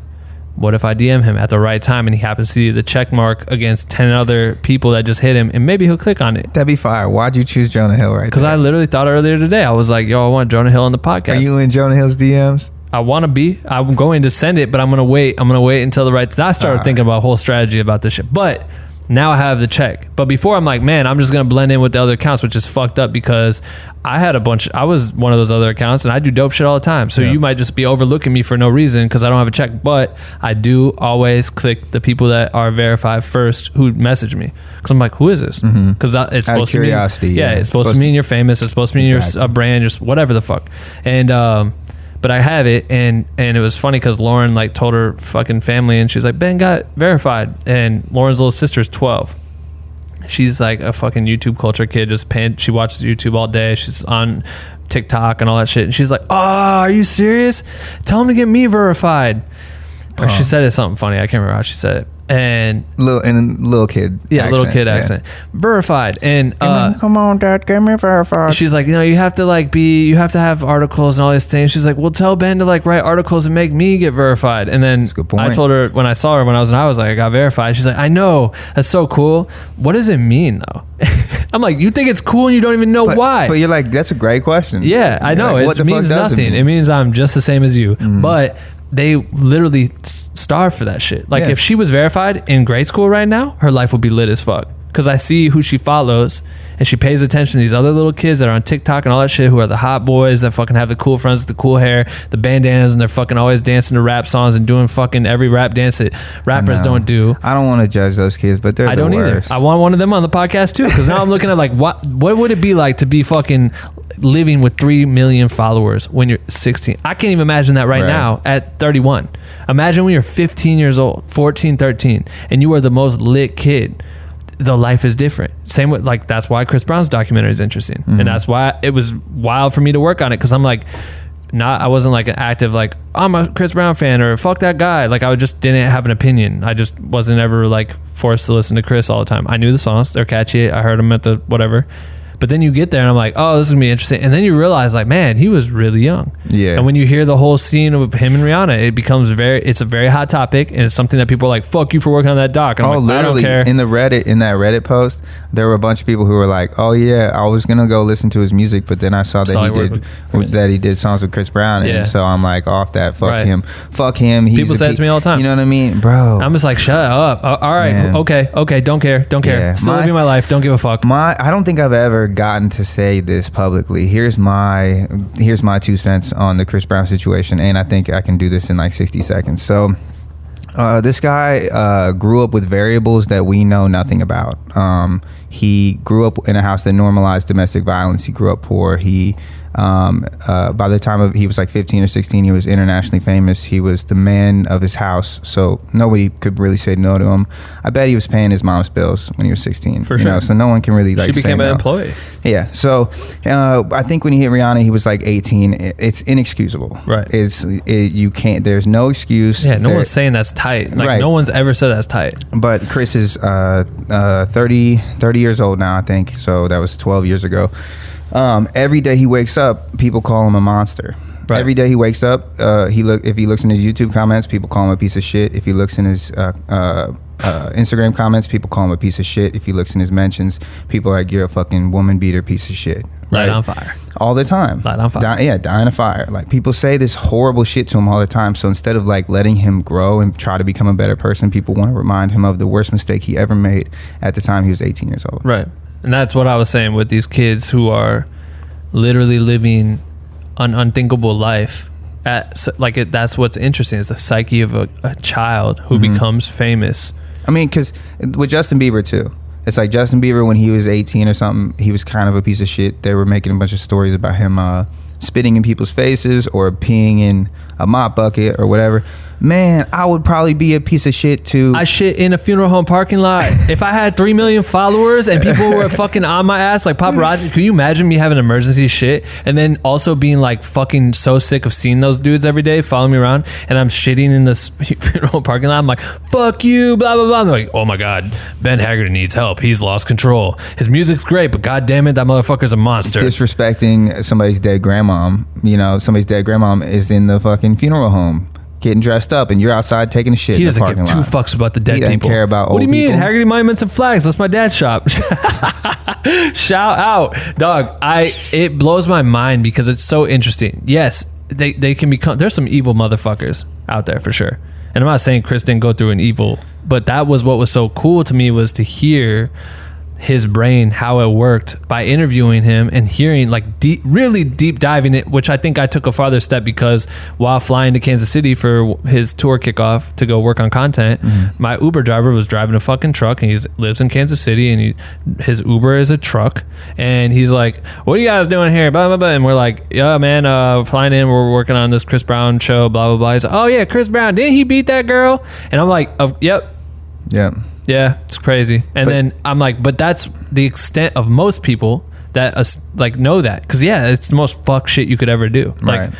What if I DM him at the right time and he happens to see the check mark against 10 other people that just hit him, and maybe he'll click on it? That'd be fire. Why'd you choose Jonah Hill right Because there? I literally thought earlier today, I was like, yo, I want Jonah Hill on the podcast. Are you in Jonah Hill's DMs? I want to be. I'm going to send it, but I'm going to wait. I'm going to wait until the right time. I started thinking about a whole strategy about this shit. But now I have the check. But before, I'm like, man, I'm just going to blend in with the other accounts, which is fucked up because I was one of those other accounts and I do dope shit all the time. So you might just be overlooking me for no reason because I don't have a check. But I do always click the people that are verified first who message me. Because I'm like, who is this? Because it's supposed to mean, it's supposed to mean you're famous. It's supposed to mean you're a brand, you're whatever the fuck. And, but I have it, and it was funny because Lauren like told her fucking family, and she's like, Ben got verified, and Lauren's little sister's 12. She's like a fucking YouTube culture kid, she watches YouTube all day. She's on TikTok and all that shit, and she's like, oh, are you serious? Tell him to get me verified. Or she said it something funny. I can't remember how she said it. And little kid accent. Verified. And come on, Dad, get me verified. She's like, you have to have articles and all these things. She's like, well, tell Ben to like write articles and make me get verified. And then That's a good point. I told her when I saw her when I was like, I got verified. She's like, I know, that's so cool. What does it mean though? I'm like, you think it's cool and you don't even know why? But you're like, that's a great question. Yeah, I know. Like, It means nothing. It means I'm just the same as you. But they literally starve for that shit. Like, if she was verified in grade school right now, her life would be lit as fuck. Because I see who she follows, and she pays attention to these other little kids that are on TikTok and all that shit, who are the hot boys that fucking have the cool friends with the cool hair, the bandanas, and they're fucking always dancing to rap songs and doing fucking every rap dance that rappers don't do. I don't want to judge those kids, but they're I don't either. I want one of them on the podcast too, because now I'm looking at like, what would it be like to be fucking living with 3 million followers when you're 16? I can't even imagine that right now at 31. Imagine when you're 15 years old, 14, 13, and you are the most lit kid. The life is different. Same with like, that's why Chris Brown's documentary is interesting. And that's why it was wild for me to work on it. Cause I'm like, I wasn't like an active, like, I'm a Chris Brown fan or fuck that guy. Like, I just didn't have an opinion. I just wasn't ever like forced to listen to Chris all the time. I knew the songs, they're catchy. I heard them at the whatever, But then you get there and I'm like, oh, this is gonna be interesting. And then you realize like, man, he was really young. Yeah. And when you hear the whole scene of him and Rihanna, it becomes it's a very hot topic, and it's something that people are like, fuck you for working on that doc. And I'm like, literally, I don't care. in that Reddit post, there were a bunch of people who were like, oh yeah, I was gonna go listen to his music, but then I saw that he did songs with Chris Brown, and so I'm like, off that, fuck him. People say it to me all the time. You know what I mean, bro? I'm just like, shut up. All right, man. Okay, don't care. Yeah. Still living my life. Don't give a fuck. I don't think I've ever gotten to say this publicly. Here's my 2 cents on the Chris Brown situation, and I think I can do this in like 60 seconds. So this guy grew up with variables that we know nothing about. He grew up in a house that normalized domestic violence. He grew up poor. He by the time he was like 15 or 16, he was internationally famous. He was the man of his house, so nobody could really say no to him. I bet he was paying his mom's bills when he was 16. For sure. So no one can really like she became say an no. employee. Yeah. So I think when he hit Rihanna, he was like 18. It's inexcusable. Right. You can't. There's no excuse. Yeah. No one's saying that's tight. Like no one's ever said that's tight. But Chris is 30 years old now, I think. So that was 12 years ago. Every day he wakes up, people call him a monster. Right. Every day he wakes up, if he looks in his YouTube comments, people call him a piece of shit. If he looks in his Instagram comments, people call him a piece of shit. If he looks in his mentions, people are like, you're a fucking woman beater piece of shit. Light on fire. All the time. Light on fire. Dying of fire. Like, people say this horrible shit to him all the time. So instead of like letting him grow and try to become a better person, people want to remind him of the worst mistake he ever made at the time he was 18 years old. Right. And that's what I was saying with these kids who are literally living an unthinkable life. That's what's interesting, is the psyche of a child who becomes famous. I mean, because with Justin Bieber too, it's like Justin Bieber, when he was 18 or something, he was kind of a piece of shit. They were making a bunch of stories about him spitting in people's faces or peeing in a mop bucket or whatever. Man, I would probably be a piece of shit too. I shit in a funeral home parking lot. If I had 3 million followers and people were fucking on my ass like paparazzi, could you imagine me having emergency shit and then also being like fucking so sick of seeing those dudes every day following me around, and I'm shitting in this funeral home parking lot? I'm like, fuck you, blah blah blah. I'm like, oh my god, Ben Haggerty needs help. He's lost control. His music's great, but god damn it, that motherfucker's a monster. Disrespecting somebody's dead grandmom. You know, somebody's dead grandmom is in the fucking funeral home getting dressed up, and you're outside taking a shit. He doesn't give 2 fucks about the dead people. He doesn't care about old What do you mean? people. Haggerty Monuments and Flags. That's my dad's shop. Shout out, dog. It blows my mind because it's so interesting. Yes, they can become. There's some evil motherfuckers out there for sure. And I'm not saying Chris didn't go through an evil, but that was what was so cool to me, was to hear his brain, how it worked, by interviewing him and hearing like really deep diving it, which I think I took a farther step, because while flying to Kansas City for his tour kickoff to go work on content, my Uber driver was driving a fucking truck, and he lives in Kansas City, and his Uber is a truck, and he's like, what are you guys doing here, blah blah blah, and we're like, yeah man, flying in, we're working on this Chris Brown show, blah blah blah. He's like, oh yeah, Chris Brown, didn't he beat that girl? And I'm like, yep. Yeah, it's crazy. And then I'm like, but that's the extent of most people that like know that, because it's the most fuck shit you could ever do. Like,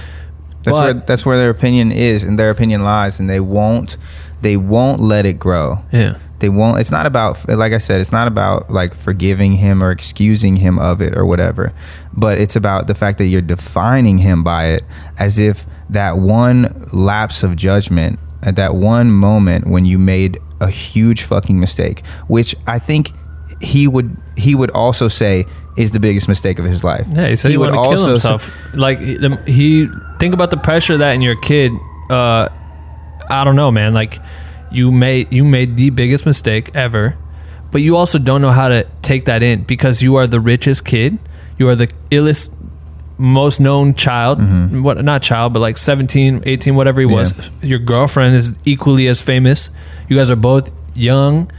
that's where their opinion is, and their opinion lies, and they won't let it grow. Yeah, they won't. It's not about, like I said, it's not about like forgiving him or excusing him of it or whatever, but it's about the fact that you're defining him by it, as if that one lapse of judgment at that one moment when you made a huge fucking mistake, which I think he would also say is the biggest mistake of his life. Yeah, he said he wanted to kill himself. Like, he think about the pressure that in your kid. I don't know, man. Like, you made the biggest mistake ever, but you also don't know how to take that in, because you are the richest kid. You are the illest, most known child, not child, but like 17, 18, whatever he was. Your girlfriend is equally as famous. You guys are both young,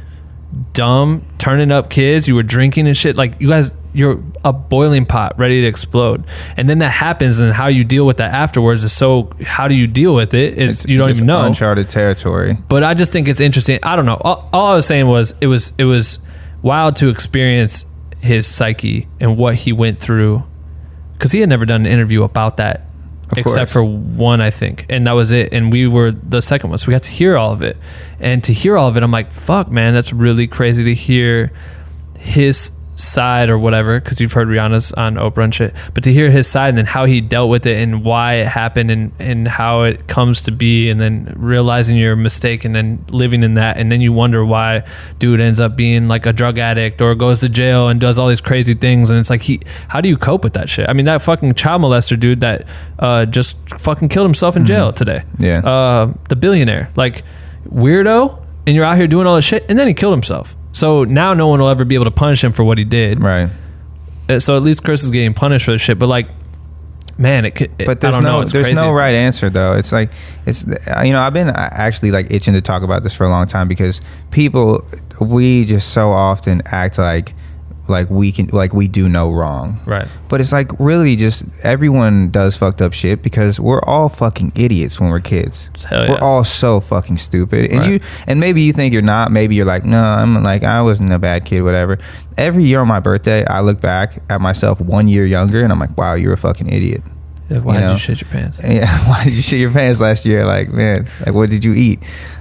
dumb, turning up kids. You were drinking and shit. Like, you're a boiling pot ready to explode. And then that happens, and how you deal with that afterwards is how do you deal with it? You don't even know. Uncharted territory. But I just think it's interesting. I don't know. All I was saying was it was wild to experience his psyche and what he went through, because he had never done an interview about that, except for one, I think, and that was it. And we were the second one, so we got to hear all of it. And to hear all of it, I'm like, fuck, man, that's really crazy to hear his side or whatever, because you've heard Rihanna's on Oprah and shit, but to hear his side and then how he dealt with it and why it happened and how it comes to be, and then realizing your mistake and then living in that, and then you wonder why dude ends up being like a drug addict or goes to jail and does all these crazy things, and it's like, how do you cope with that shit? I mean, that fucking child molester dude that just fucking killed himself in jail today, the billionaire, like, weirdo, and you're out here doing all this shit, and then he killed himself. So now no one will ever be able to punish him for what he did. Right. So at least Chris is getting punished for this shit. But like, man, but there's no right answer though. It's like, I've been actually like itching to talk about this for a long time, because we just so often act like we do no wrong. Right. But it's like, really, just everyone does fucked up shit, because we're all fucking idiots when we're kids. Hell yeah. We're all so fucking stupid. And and maybe you think you're not, maybe you're like, no, I'm like, I wasn't a bad kid, whatever. Every year on my birthday, I look back at myself 1 year younger and I'm like, wow, you're a fucking idiot. Like, why did you shit your pants? Yeah, why did you shit your pants last year? Like, man, like, what did you eat?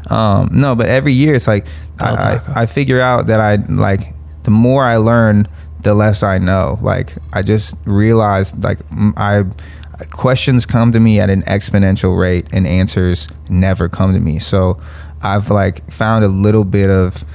No, but every year it's like, I figure out that the more I learn, the less I know. Like, I just realized, like, questions come to me at an exponential rate and answers never come to me. So I've like found a little bit of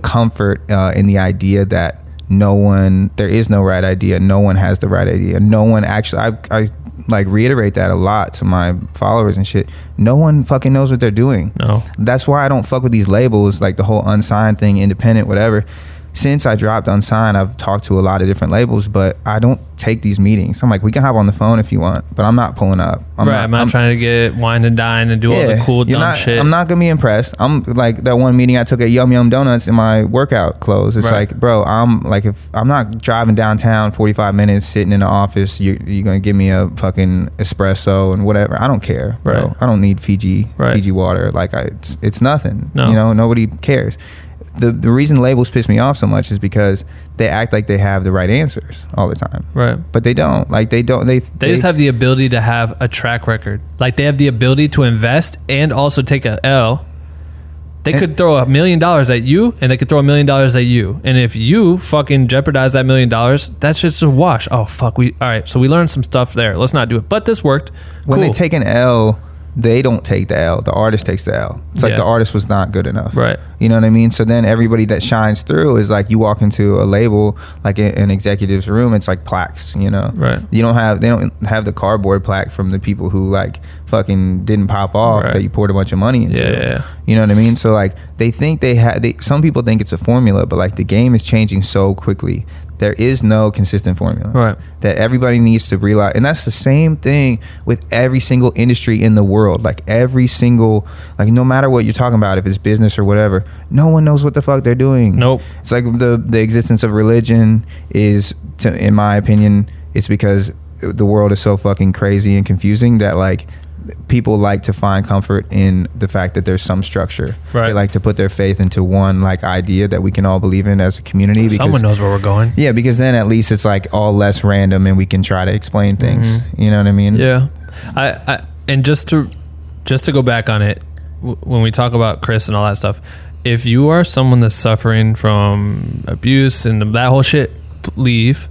comfort in the idea that there is no right idea. No one has the right idea. No one actually, I like reiterate that a lot to my followers and shit. No one fucking knows what they're doing. No. That's why I don't fuck with these labels, like the whole unsigned thing, independent, whatever. Since I dropped Unsigned, I've talked to a lot of different labels, but I don't take these meetings. I'm like, we can hop on the phone if you want, but I'm not pulling up. I'm not trying to get wine and dine and do all the cool dumb shit. I'm not gonna be impressed. I'm like that one meeting I took at Yum Yum Donuts in my workout clothes. It's like, bro, I'm like, if I'm not driving downtown 45 minutes, sitting in the office, you're gonna give me a fucking espresso and whatever. I don't care, bro. I don't need Fiji water. Like, it's nothing. No. Nobody cares. The reason labels piss me off so much is because they act like they have the right answers all the time. Right. But they don't. Like, they don't. They just have the ability to have a track record. Like, they have the ability to invest and also take a L. They could throw $1 million at you, and they could throw $1 million at you. And if you fucking jeopardize that $1 million, that shit's a wash. Oh, fuck. All right, so we learned some stuff there. Let's not do it. But this worked. When they take an L, they don't take the L. The artist takes the L. It's like the artist was not good enough. Right. You know what I mean? So then everybody that shines through is like, you walk into a label, like an executive's room, it's like plaques, you know? Right. They don't have the cardboard plaque from the people who like fucking didn't pop off that you poured a bunch of money into. Yeah. You know what I mean? So like, they think some people think it's a formula, but like the game is changing so quickly. There is no consistent formula. Right. That everybody needs to realize. And that's the same thing with every single industry in the world. Like every single, like no matter what you're talking about, if it's business or whatever, no one knows what the fuck they're doing. Nope. It's like the existence of religion is, in my opinion, it's because the world is so fucking crazy and confusing that like people like to find comfort in the fact that there's some structure. Right. They like to put their faith into one like idea that we can all believe in as a community. Because someone knows where we're going. Yeah, because then at least it's like all less random and we can try to explain things. Mm-hmm. You know what I mean? Yeah. I and just to go back on it, when we talk about Chris and all that stuff, if you are someone that's suffering from abuse and that whole shit, leave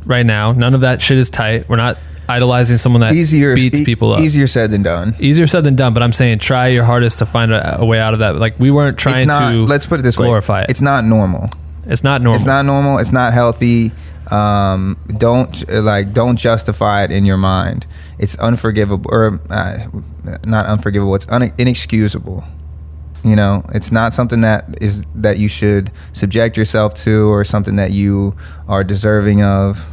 right now. None of that shit is tight. We're not idolizing someone that beats people up. Easier said than done. Easier said than done, but I'm saying try your hardest to find a way out of that. Like, we weren't trying to let's put it this glorify way. it. It's not normal. It's not normal. It's not normal. It's not healthy. Don't justify it in your mind. It's unforgivable, or not unforgivable. It's inexcusable. You know, it's not something that you should subject yourself to, or something that you are deserving of.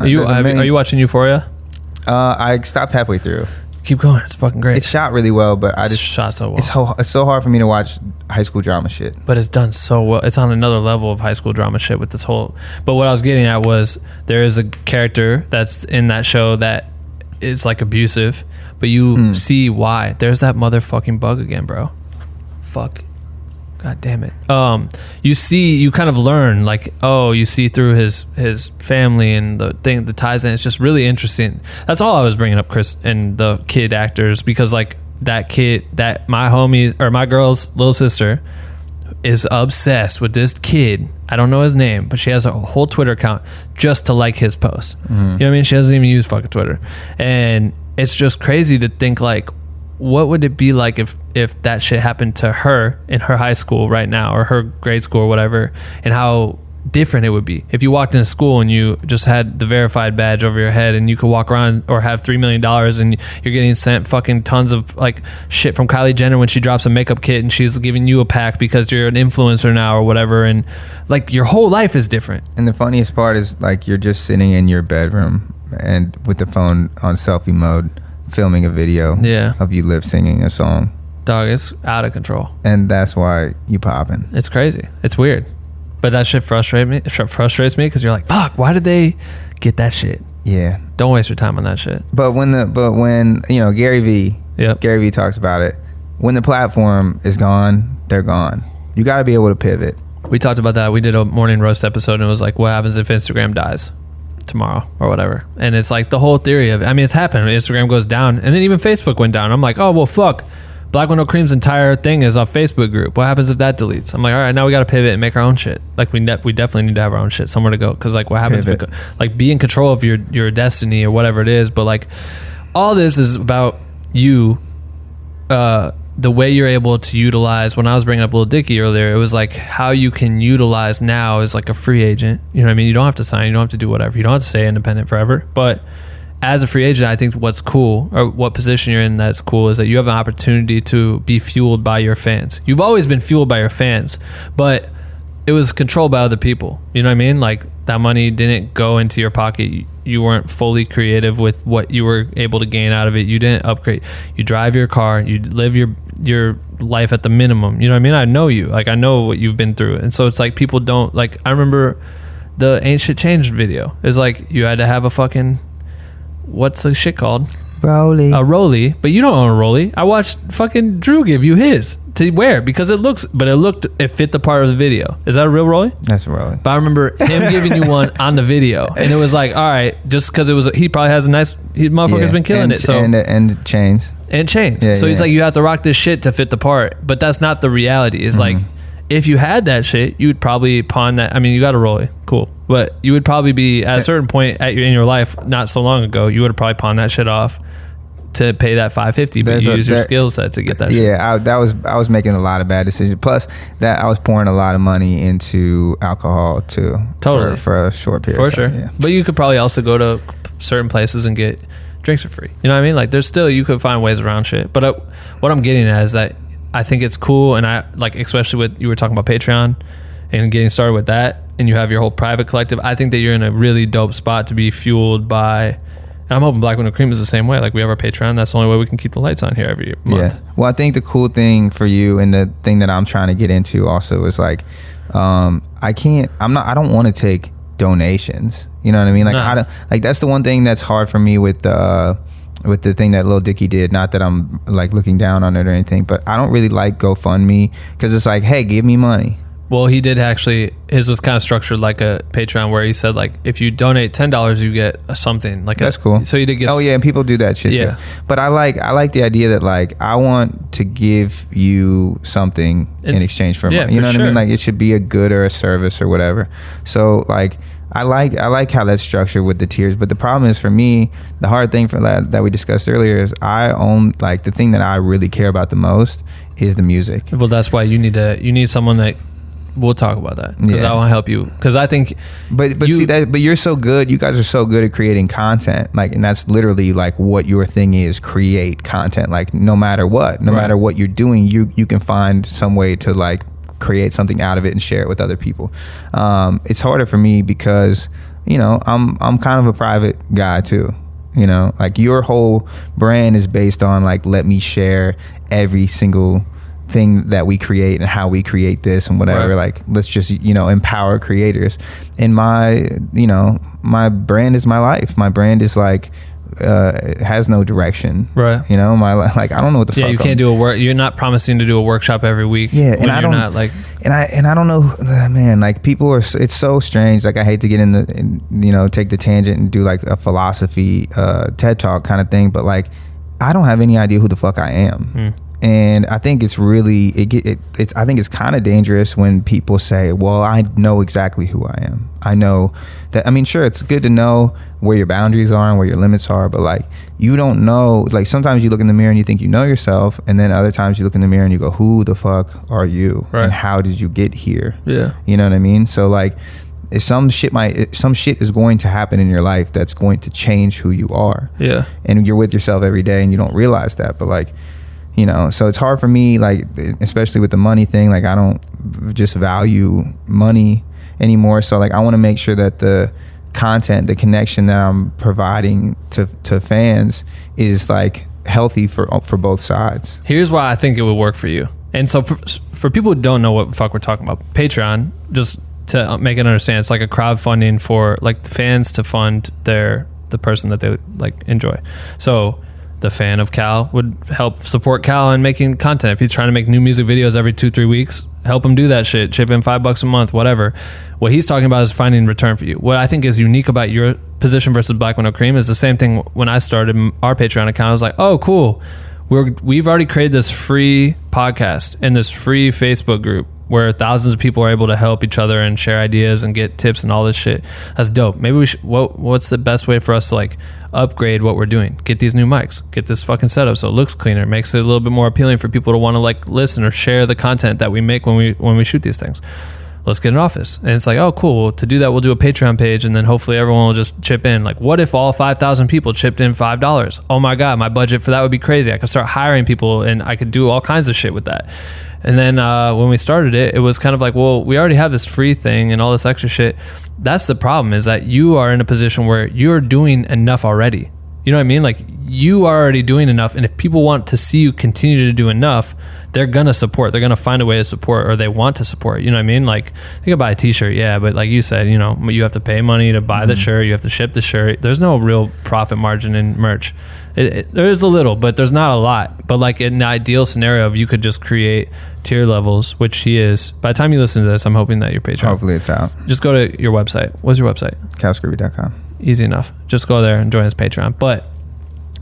Are you watching Euphoria? I stopped halfway through. Keep going. It's fucking great. It's shot really well, but It's shot so well. It's so hard for me to watch high school drama shit. But it's done so well. It's on another level of high school drama shit with this whole. But what I was getting at was, there is a character that's in that show that is like abusive, but you see why. There's that motherfucking bug again, bro. Fuck. God damn it. You kind of learn, like, you see through his family and the ties, and it's just really interesting. That's all I was bringing up, Chris, and the kid actors, because like that kid, that my homie or my girl's little sister is obsessed with this kid. I don't know his name, but she has a whole Twitter account just to like his posts. You know what I mean? She doesn't even use fucking Twitter. And it's just crazy to think like, what would it be like if that shit happened to her in her high school right now, or her grade school or whatever, and how different it would be if you walked into school and you just had the verified badge over your head and you could walk around, or have $3 million and you're getting sent fucking tons of like shit from Kylie Jenner when she drops a makeup kit and she's giving you a pack because you're an influencer now or whatever, and like your whole life is different. And the funniest part is like you're just sitting in your bedroom and with the phone on selfie mode filming a video of you lip singing a song. Dog, it's out of control. And that's why you popping. It's crazy. It's weird. But that shit frustrates me because you're like, fuck, why did they get that shit? Yeah. Don't waste your time on that shit. But when you know, Gary Vee talks about it, when the platform is gone, they're gone. You got to be able to pivot. We talked about that. We did a morning roast episode and it was like, what happens if Instagram dies tomorrow or whatever? And it's like the whole theory of, I mean, it's happened. Instagram goes down and then even Facebook went down. I'm like, oh, well, fuck. Black Window Cream's entire thing is a Facebook group. What happens if that deletes? I'm like, all right, now we got to pivot and make our own shit. Like we definitely need to have our own shit, somewhere to go. Because like, what happens if it, like, be in control of your destiny or whatever it is. But like, all this is about you, the way you're able to utilize. When I was bringing up Lil Dicky earlier, it was like how you can utilize now as like a free agent. You know what I mean? You don't have to sign. You don't have to do whatever. You don't have to stay independent forever. But as a free agent, I think what's cool, or what position you're in that's cool, is that you have an opportunity to be fueled by your fans. You've always been fueled by your fans, but it was controlled by other people. You know what I mean? Like that money didn't go into your pocket. You weren't fully creative with what you were able to gain out of it. You didn't upgrade. You drive your car. You live your life at the minimum. You know what I mean? I know you. Like I know what you've been through. And so it's like people don't, like, I remember the Ain't Shit Changed video. It's like you had to have a fucking, what's the shit called? Rolly. A Rolly, but you don't own a Rolly. I watched fucking Drew give you his to wear because it fit the part of the video. Is that a real Rolly? That's a Rolly. But I remember him giving you one on the video, and it was like, all right, just because he probably has a nice, motherfucker's been killing it. So and chains. And chains. Yeah, so he's like, you have to rock this shit to fit the part, but that's not the reality. It's like, if you had that shit, you would probably pawn that. I mean, you got a Rolly, cool, but you would probably be at a certain point in your life, not so long ago, you would have probably pawned that shit off to pay that $550, but you use your skill set to get that shit. Yeah, I was making a lot of bad decisions. Plus, that I was pouring a lot of money into alcohol too. Totally. For a short period For of time. sure. Yeah. But you could probably also go to certain places and get drinks for free. You know what I mean? Like, there's still, you could find ways around shit. But what I'm getting at is that I think it's cool, and I like, especially with, you were talking about Patreon and getting started with that, and you have your whole private collective. I think that you're in a really dope spot to be fueled by. And I'm hoping Black Window Cream is the same way. Like, we have our Patreon. That's the only way we can keep the lights on here every month. Yeah. Well, I think the cool thing for you, and the thing that I'm trying to get into also, is like, I don't want to take donations. You know what I mean? Like, that's the one thing that's hard for me with the thing that Lil Dicky did. Not that I'm like looking down on it or anything, but I don't really like GoFundMe, because it's like, hey, give me money. Well, he did actually, his was kind of structured like a Patreon, where he said, like, if you donate $10, you get something. Like, that's cool. So he did get. Oh yeah, and people do that shit too. But I like the idea that, like, I want to give you something in exchange for money. You know what I mean? Like, it should be a good or a service or whatever. So like, I like how that's structured with the tiers. But the problem is, for me, the hard thing for that we discussed earlier is I own, like, the thing that I really care about the most is the music. Well, that's why you need someone that. We'll talk about that, because I want to help you, because I think but you're so good, you guys are so good at creating content, like, and that's literally like what your thing is, create content. Like, no matter what you're doing, you can find some way to like create something out of it and share it with other people. It's harder for me because, you know, I'm kind of a private guy too. You know, like, your whole brand is based on like, let me share every single thing that we create and how we create this and whatever. Like, let's just, you know, empower creators. And my brand is my life. My brand is like, it has no direction, right? You know, I don't know what the fuck. You can't do a work. You're not promising to do a workshop every week. Yeah, and I don't know, man. Like, people are. It's so strange. Like, I hate to get take the tangent and do like a philosophy TED talk kind of thing, but like, I don't have any idea who the fuck I am. And I think it's really I think it's kind of dangerous when people say, well, I know exactly who I am. I know that. I mean, sure, it's good to know where your boundaries are and where your limits are, but like, you don't know. Like, sometimes you look in the mirror and you think you know yourself, and then other times you look in the mirror and you go, who the fuck are you? Right. And how did you get here? Yeah. You know what I mean? So like, if some shit is going to happen in your life that's going to change who you are. Yeah. And you're with yourself every day and you don't realize that, but like, you know, so it's hard for me, like, especially with the money thing, like, I don't just value money anymore. So like, I want to make sure that the content, the connection that I'm providing to fans is like healthy for both sides. Here's why I think it would work for you. And so for people who don't know what the fuck we're talking about, Patreon, just to make it understand, it's like a crowdfunding for like the fans to fund the person that they like enjoy. So the fan of Cal would help support Cal in making content. If he's trying to make new music videos every 2-3 weeks, help him do that shit. Chip in $5 a month, whatever. What he's talking about is finding return for you. What I think is unique about your position versus Black Window Cream is the same thing. When I started our Patreon account, I was like, oh, cool. We've already created this free podcast and this free Facebook group where thousands of people are able to help each other and share ideas and get tips and all this shit. That's dope. Maybe we should, what's the best way for us to like upgrade what we're doing? Get these new mics, get this fucking setup so it looks cleaner, makes it a little bit more appealing for people to want to like listen or share the content that we make when we shoot these things. Let's get an office. And it's like, oh, cool. Well, to do that, we'll do a Patreon page, and then hopefully everyone will just chip in. Like, what if all 5,000 people chipped in $5? Oh my God, my budget for that would be crazy. I could start hiring people, and I could do all kinds of shit with that. And then when we started it, it was kind of like, well, we already have this free thing and all this extra shit. That's the problem, is that you are in a position where you're doing enough already. You know what I mean? Like, you are already doing enough, and if people want to see you continue to do enough, they're gonna support. They're gonna find a way to support, or they want to support. You know what I mean? Like, you can buy a t-shirt, yeah, but like you said, you know, you have to pay money to buy the shirt. You have to ship the shirt. There's no real profit margin in merch. There is a little, but there's not a lot. But like, in the ideal scenario, if you could just create tier levels, which he is. By the time you listen to this, I'm hoping that your Patreon. Hopefully it's out. Just go to your website. What's your website? CalScruby.com. Easy enough. Just go there and join his Patreon. But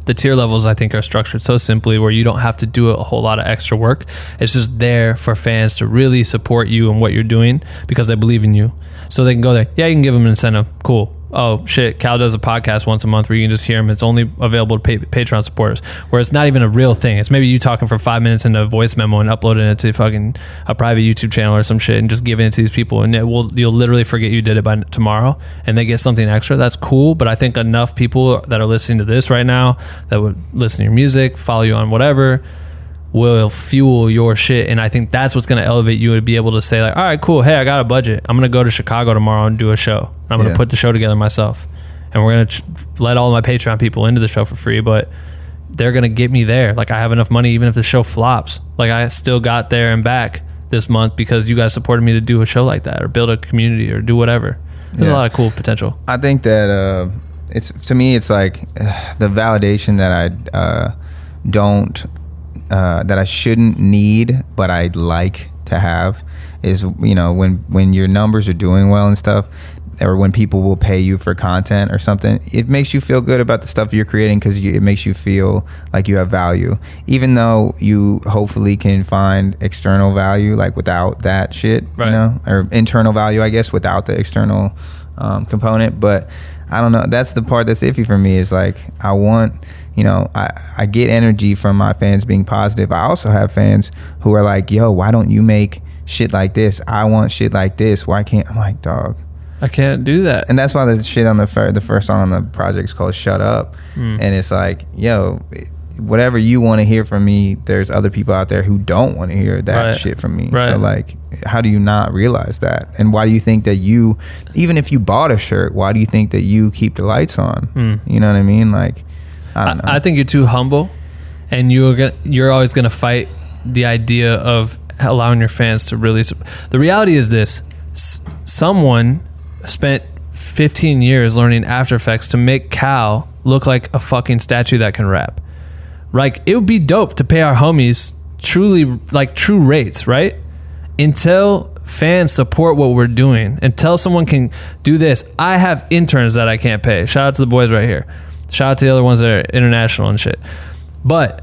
the tier levels, I think, are structured so simply where you don't have to do a whole lot of extra work. It's just there for fans to really support you and what you're doing because they believe in you. So they can go there. Yeah, you can give them an incentive. Cool. Oh, shit, Cal does a podcast once a month where you can just hear him. It's only available to Patreon supporters, where it's not even a real thing. It's maybe you talking for 5 minutes into a voice memo and uploading it to fucking a private YouTube channel or some shit and just giving it to these people. And you'll literally forget you did it by tomorrow and they get something extra. That's cool. But I think enough people that are listening to this right now that would listen to your music, follow you on whatever, will fuel your shit. And I think that's what's going to elevate you to be able to say like, all right, cool. Hey, I got a budget. I'm going to go to Chicago tomorrow and do a show. I'm going to put the show together myself. And we're going to let all of my Patreon people into the show for free, but they're going to get me there. Like, I have enough money even if the show flops. Like, I still got there and back this month because you guys supported me to do a show like that or build a community or do whatever. There's a lot of cool potential. I think that it's, to me, it's like the validation that I that I shouldn't need, but I'd like to have is, you know, when your numbers are doing well and stuff, or when people will pay you for content or something, it makes you feel good about the stuff you're creating because it makes you feel like you have value, even though you hopefully can find external value like without that shit, right. You know, or internal value, I guess, without the external component. But I don't know, that's the part that's iffy for me, is like, I want, you know, I get energy from my fans being positive. I also have fans who are like, yo, why don't you make shit like this? I want shit like this. Why can't? I'm like, dog, I can't do that. And that's why the shit on the first song on the project is called Shut Up. And it's like, yo, whatever you want to hear from me, there's other people out there who don't want to hear that shit from me. So like, how do you not realize that? And why do you think that you, even if you bought a shirt, why do you think that you keep the lights on? You know what I mean? Like, I don't know. I think you're too humble, and you're always gonna fight the idea of allowing your fans to really. The reality is this: someone spent 15 years learning After Effects to make Cal look like a fucking statue that can rap. Like, it would be dope to pay our homies truly, like, true rates, right? Until fans support what we're doing, until someone can do this. I have interns that I can't pay. Shout out to the boys right here. Shout out to the other ones that are international and shit. But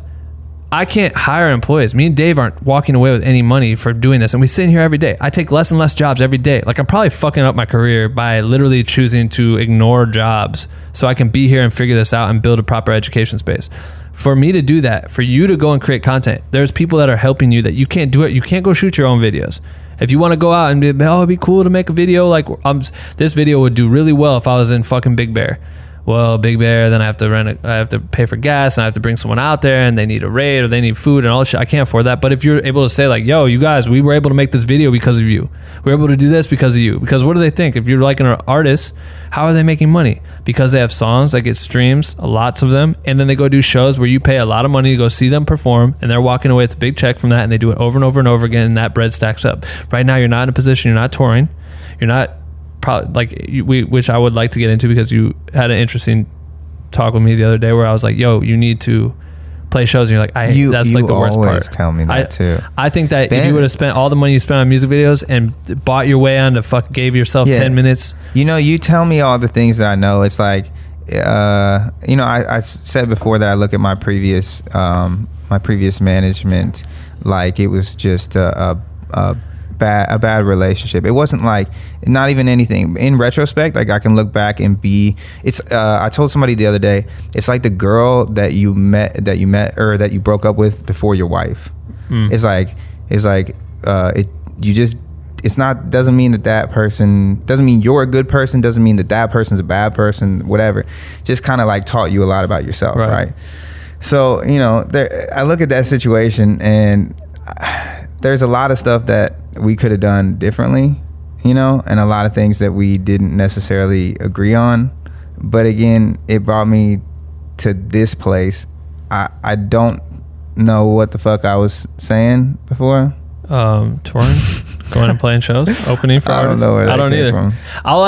I can't hire employees. Me and Dave aren't walking away with any money for doing this. And we sit in here every day. I take less and less jobs every day. Like, I'm probably fucking up my career by literally choosing to ignore jobs so I can be here and figure this out and build a proper education space. For me to do that, for you to go and create content, there's people that are helping you that you can't do it. You can't go shoot your own videos. If you want to go out and be, oh, it'd be cool to make a video. Like, this video would do really well if I was in fucking Big Bear. Well, Big Bear, then I have to pay for gas, and I have to bring someone out there, and they need a raid, or they need food and all this shit. I can't afford that. But if you're able to say like, yo, you guys, we were able to make this video because of you. We were able to do this because of you. Because what do they think? If you're like an artist, how are they making money? Because they have songs that get streams, lots of them, and then they go do shows where you pay a lot of money to go see them perform, and they're walking away with a big check from that, and they do it over and over and over again, and that bread stacks up. Right now, you're not in a position, you're not touring, you're not which I would like to get into, because you had an interesting talk with me the other day where I was like, yo, you need to play shows, and you're like, that's like the worst part. You always tell me that too. I think that if you would have spent all the money you spent on music videos and bought your way on to gave yourself 10 minutes. You tell me all the things that I know. It's like, I said before that I look at my previous management like it was just a bad relationship. It wasn't like, not even anything. In retrospect, like I can look back and I told somebody the other day, it's like the girl that you met or that you broke up with before your wife. It's like doesn't mean that person doesn't mean you're a good person, doesn't mean that person's a bad person, whatever. Just kind of like taught you a lot about yourself, right? So, I look at that situation, and there's a lot of stuff that we could have done differently, and a lot of things that we didn't necessarily agree on. But again, it brought me to this place. I don't know what the fuck I was saying before. Touring, going and playing shows, opening for artists. I don't know where that I don't came either. from. All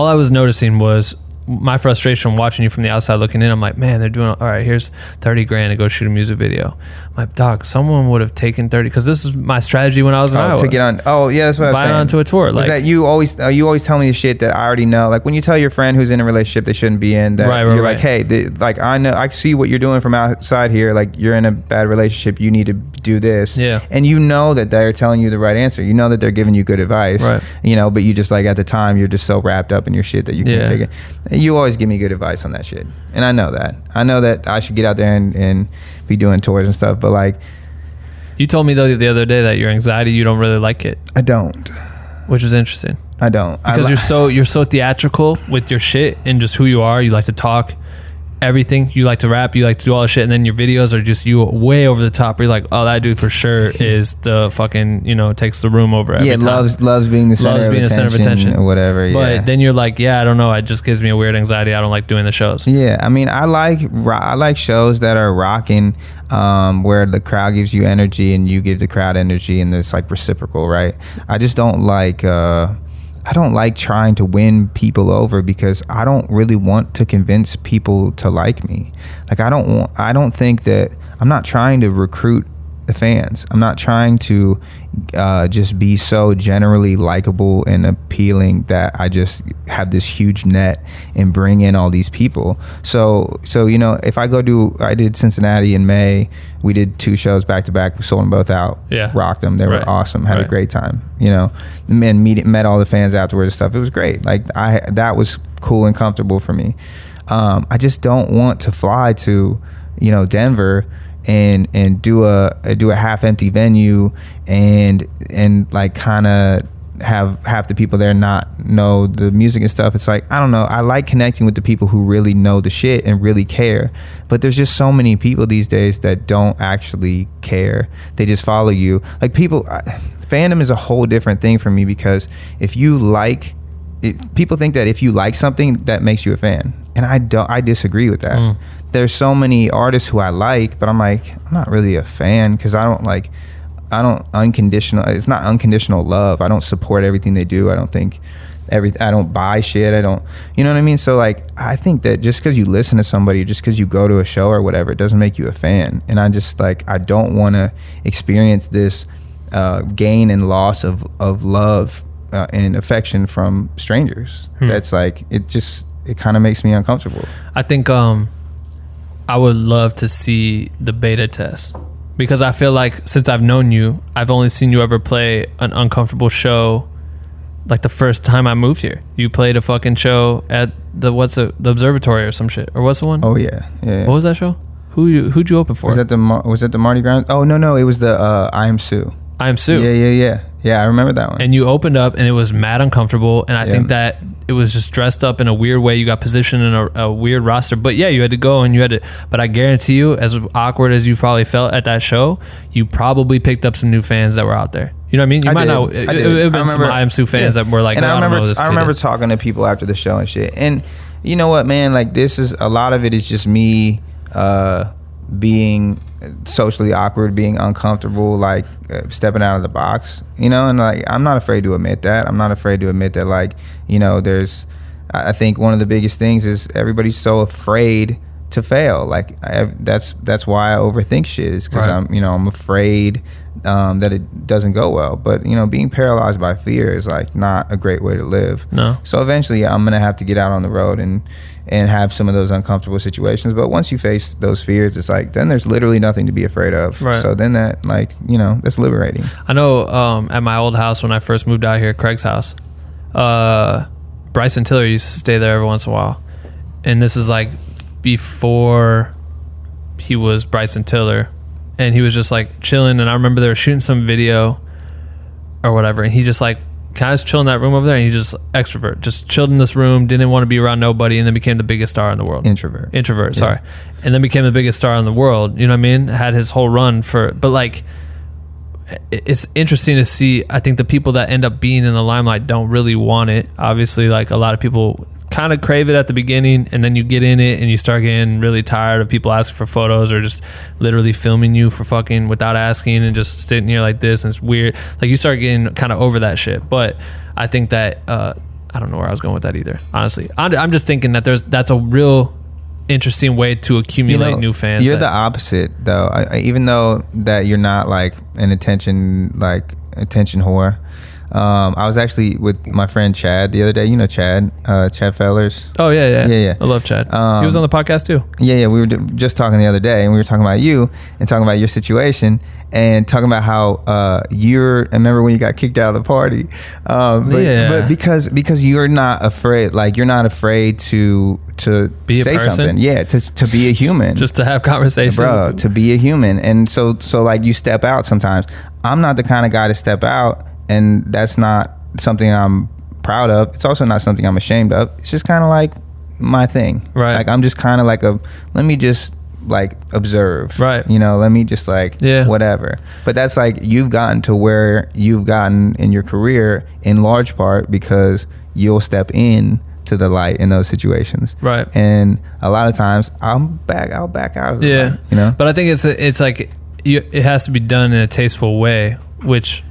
I was noticing was my frustration watching you from the outside looking in. I'm like, man, they're doing all right. Here's $30,000 to go shoot a music video. I'm like, dog, someone would have taken 30, because this is my strategy when I was in Iowa. To get on. Oh yeah, that's what I was saying. Buy onto a tour. Like that, you always tell me the shit that I already know. Like when you tell your friend who's in a relationship they shouldn't be in, that you're like, hey, I know, I see what you're doing from outside here. Like you're in a bad relationship. You need to do this. Yeah. And you know that they're telling you the right answer. You know that they're giving you good advice. Right. But you just like at the time you're just so wrapped up in your shit that you can't take it. You always give me good advice on that shit, and I know that I should get out there and be doing tours and stuff. But like, you told me though the other day that your anxiety, you don't really like it. I don't, which is interesting. I don't, because you're so theatrical with your shit and just who you are. You like to talk everything. You like to rap. You like to do all the shit, and then your videos are just you way over the top. Where you're like, oh, that dude for sure is the fucking takes the room over. Every time. loves being the center of attention or whatever. But then you're like, I don't know. It just gives me a weird anxiety. I don't like doing the shows. Yeah, I mean, I like shows that are rocking, where the crowd gives you energy and you give the crowd energy, and it's like reciprocal, right? I just don't like. I don't like trying to win people over, because I don't really want to convince people to like me. Like I don't think that, I'm not trying to recruit the fans. I'm not trying to just be so generally likable and appealing that I just have this huge net and bring in all these people. So if I did Cincinnati in May. We did 2 shows back to back. We sold them both out. Yeah, rocked them. They were awesome. Had a great time. And met all the fans afterwards and stuff. It was great. Like that was cool and comfortable for me. I just don't want to fly to Denver and do a half empty venue and like kind of have half the people there not know the music and stuff. It's like, I don't know, I like connecting with the people who really know the shit and really care, but there's just so many people these days that don't actually care. They just follow you. Like fandom is a whole different thing for me, because people think that if you like something that makes you a fan, and I disagree with that. There's so many artists who I like, but I'm like, I'm not really a fan, because it's not unconditional love. I don't support everything they do. I don't buy shit. I don't, you know what I mean? So like, I think that just because you listen to somebody, just because you go to a show or whatever, it doesn't make you a fan. And I just like, I don't want to experience this gain and loss of love and affection from strangers. That's like, it kind of makes me uncomfortable. I think I would love to see the beta test, because I feel like since I've known you, I've only seen you ever play an uncomfortable show. Like the first time I moved here, you played a fucking show at the observatory or some shit, or what's the one? Oh yeah. What was that show? Who'd you open for? Was that the Mardi Gras? Oh no, it was the I Am Sue. I Am Sue. Yeah, I remember that one. And you opened up, and it was mad uncomfortable, and I think that it was just dressed up in a weird way. You got positioned in a weird roster, but yeah, you had to go and you had to. But I guarantee you, as awkward as you probably felt at that show, you probably picked up some new fans that were out there. You know what I mean? You might not. It have been some I Am Sue fans that were like, and no, I remember talking to people after the show and shit. And you know what, man? Like, this is a lot of it is just me being socially awkward, being uncomfortable, like stepping out of the box, you know. And like, I'm not afraid to admit that. I'm not afraid to admit that, like, you know, I think one of the biggest things is everybody's so afraid to fail. Like, that's why I overthink shit, is because I'm afraid that it doesn't go well. But you know, being paralyzed by fear is like not a great way to live. No. So eventually I'm gonna have to get out on the road and have some of those uncomfortable situations. But once you face those fears, it's like, then there's literally nothing to be afraid of. Right. So then that, like, you know, that's liberating. I know at my old house when I first moved out here, Craig's house, Bryson Tiller used to stay there every once in a while. And this is like before he was Bryson Tiller, and he was just like chilling. And I remember they were shooting some video or whatever, and he just like kind of chilled in that room over there, and he just extrovert, just chilled in this room, didn't want to be around nobody, and then became the biggest star in the world. Introvert, sorry. And then became the biggest star in the world, you know what I mean? Had his whole run but like, it's interesting to see. I think the people that end up being in the limelight don't really want it. Obviously, like, a lot of people kind of crave it at the beginning, and then you get in it and you start getting really tired of people asking for photos or just literally filming you for fucking without asking and just sitting here like this, and it's weird. Like, you start getting kind of over that shit. But I think that I don't know where I was going with that either, honestly. I'm just thinking that that's a real interesting way to accumulate new fans. You're the opposite, though. Even though that you're not like an attention whore. I was actually with my friend Chad the other day. You know Chad Fellers. Oh yeah. I love Chad. He was on the podcast too. Yeah. We were just talking the other day, and we were talking about you and talking about your situation and talking about how I remember when you got kicked out of the party. But because you're not afraid, like, you're not afraid to be say something. Yeah, to be a human. Just to have conversation. Bro, to be a human. And so like, you step out sometimes. I'm not the kind of guy to step out, and that's not something I'm proud of. It's also not something I'm ashamed of. It's just kind of like my thing. Right. Like, I'm just kind of like let me just like observe. Right. You know, let me just like, whatever. But that's like, you've gotten to where you've gotten in your career in large part because you'll step in to the light in those situations. Right. And a lot of times I'll back out of it. Light, you know? But I think it's like, it has to be done in a tasteful way, which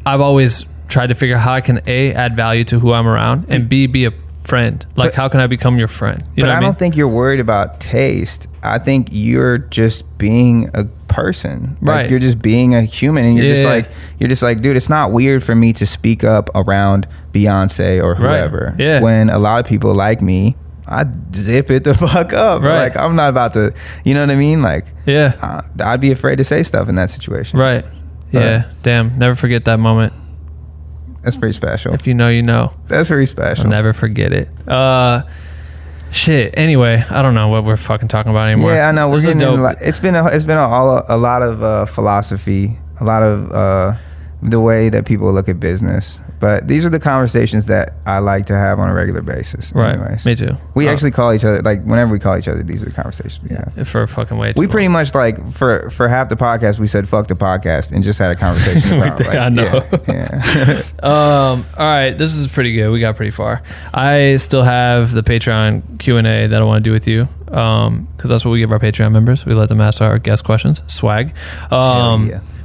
I've always tried to figure out how I can A, add value to who I'm around, and B, be a friend. Like, how can I become your friend? You know what I mean? Don't think you're worried about taste. I think you're just being a person. Like, right. You're just being a human, and you're just like, dude, it's not weird for me to speak up around Beyonce or whoever. Right. Yeah. When a lot of people like me, I zip it the fuck up. Right. Like, I'm not about to, you know what I mean? Like, I'd be afraid to say stuff in that situation. Right. Yeah, damn. Never forget that moment. That's pretty special. If you know, you know. That's pretty special. I'll never forget it. Shit. Anyway, I don't know what we're fucking talking about anymore. Yeah, I know. We're getting it's been a lot of philosophy, a lot of the way that people look at business. But these are the conversations that I like to have on a regular basis. Right. Anyways. Me too. We actually call each other, like, whenever we call each other, these are the conversations we have. For a fucking way too We pretty much, like, for half the podcast, we said fuck the podcast and just had a conversation about it. Like, I know. Yeah. All right. This is pretty good. We got pretty far. I still have the Patreon Q&A that I want to do with you, because that's what we give our Patreon members. We let them ask our guest questions. Swag.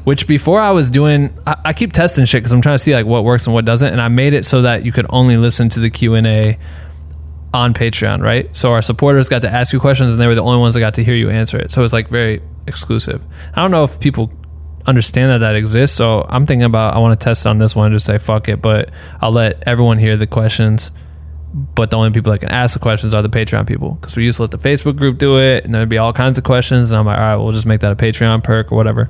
Which before I was doing, I keep testing shit because I'm trying to see like what works and what doesn't. And I made it so that you could only listen to the Q&A on Patreon, right? So our supporters got to ask you questions, and they were the only ones that got to hear you answer it. So it's like very exclusive. I don't know if people understand that exists. So I'm thinking about, I want to test it on this one and just say fuck it. But I'll let everyone hear the questions but the only people that can ask the questions are the Patreon people, because we used to let the Facebook group do it, and there'd be all kinds of questions, and I'm like, all right, we'll just make that a Patreon perk or whatever.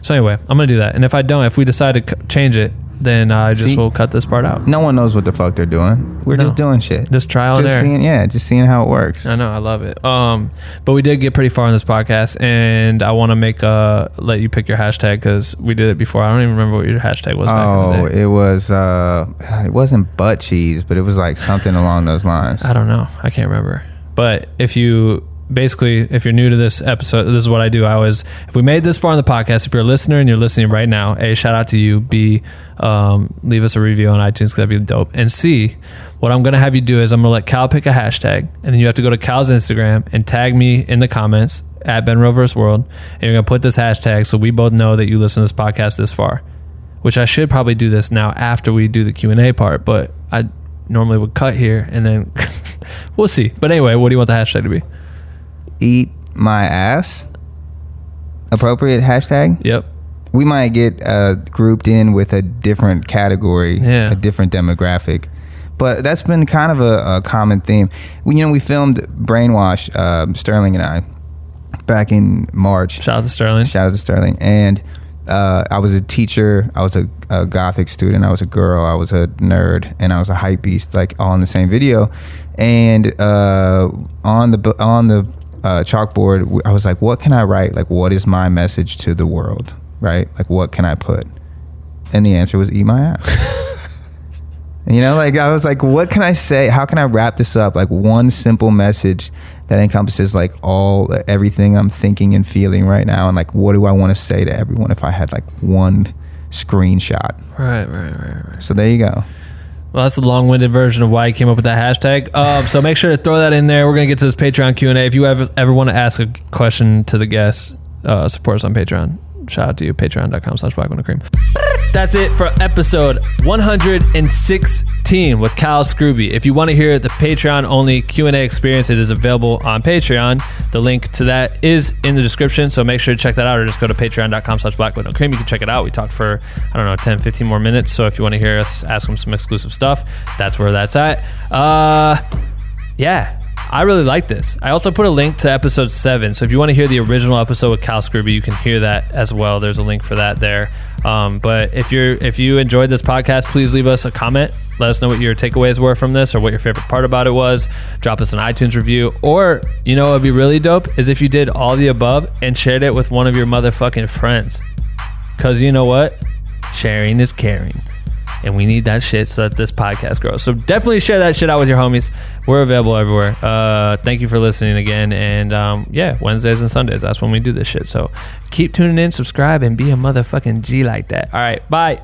So anyway, I'm gonna do that, and if we decide to change it, then I just will cut this part out. No one knows what the fuck they're doing. We're just doing shit. Just trial and error. Just seeing how it works. I know, I love it. But we did get pretty far on this podcast, and I want to let you pick your hashtag, because we did it before. I don't even remember what your hashtag was back in the day. It was it wasn't butt cheese, but it was like something along those lines. I don't know. I can't remember. But if you're new to this episode, this is what I do. If we made this far on the podcast, if you're a listener and you're listening right now, A, shout out to you. B, leave us a review on iTunes, because that'd be dope. And C, what I'm going to have you do is I'm going to let Cal pick a hashtag, and then you have to go to Cal's Instagram and tag me in the comments at BenRealVerseWorld, and you're going to put this hashtag so we both know that you listen to this podcast this far, which I should probably do this now after we do the Q&A part, but I normally would cut here and then we'll see. But anyway, what do you want the hashtag to be? Eat my ass. Appropriate hashtag? Yep. We might get grouped in with a different category, a different demographic. But that's been kind of a common theme. We filmed Brainwash, Sterling and I, back in March. Shout out to Sterling. And I was a teacher. I was a Gothic student. I was a girl. I was a nerd. And I was a hype beast, like all in the same video. And on the chalkboard, I was like, what can I write? Like, what is my message to the world, right? Like, what can I put? And the answer was eat my ass. I was like, what can I say? How can I wrap this up? Like one simple message that encompasses like everything I'm thinking and feeling right now. And like, what do I want to say to everyone if I had like one screenshot? Right. So there you go. Well, that's the long-winded version of why I came up with that hashtag. So make sure to throw that in there. We're going to get to this Patreon Q&A. If you ever want to ask a question to the guests, support us on Patreon. Shout out to you, patreon.com/BWNC. That's it for episode 116 with Cal Scruby. If you want to hear the Patreon-only Q&A experience, it is available on Patreon. The link to that is in the description, so make sure to check that out, or just go to patreon.com/BWNC. You can check it out. We talked for, 10, 15 more minutes, so if you want to hear us ask them some exclusive stuff, that's where that's at. Yeah. I really like this. I also put a link to episode 7. So if you want to hear the original episode with Cal Scruby, you can hear that as well. There's a link for that there. But if you enjoyed this podcast, please leave us a comment. Let us know what your takeaways were from this, or what your favorite part about it was. Drop us an iTunes review. Or, what would be really dope is if you did all the above and shared it with one of your motherfucking friends. Because you know what? Sharing is caring. And we need that shit so that this podcast grows. So definitely share that shit out with your homies. We're available everywhere. Thank you for listening again. And Wednesdays and Sundays, that's when we do this shit. So keep tuning in, subscribe, and be a motherfucking G like that. All right, bye.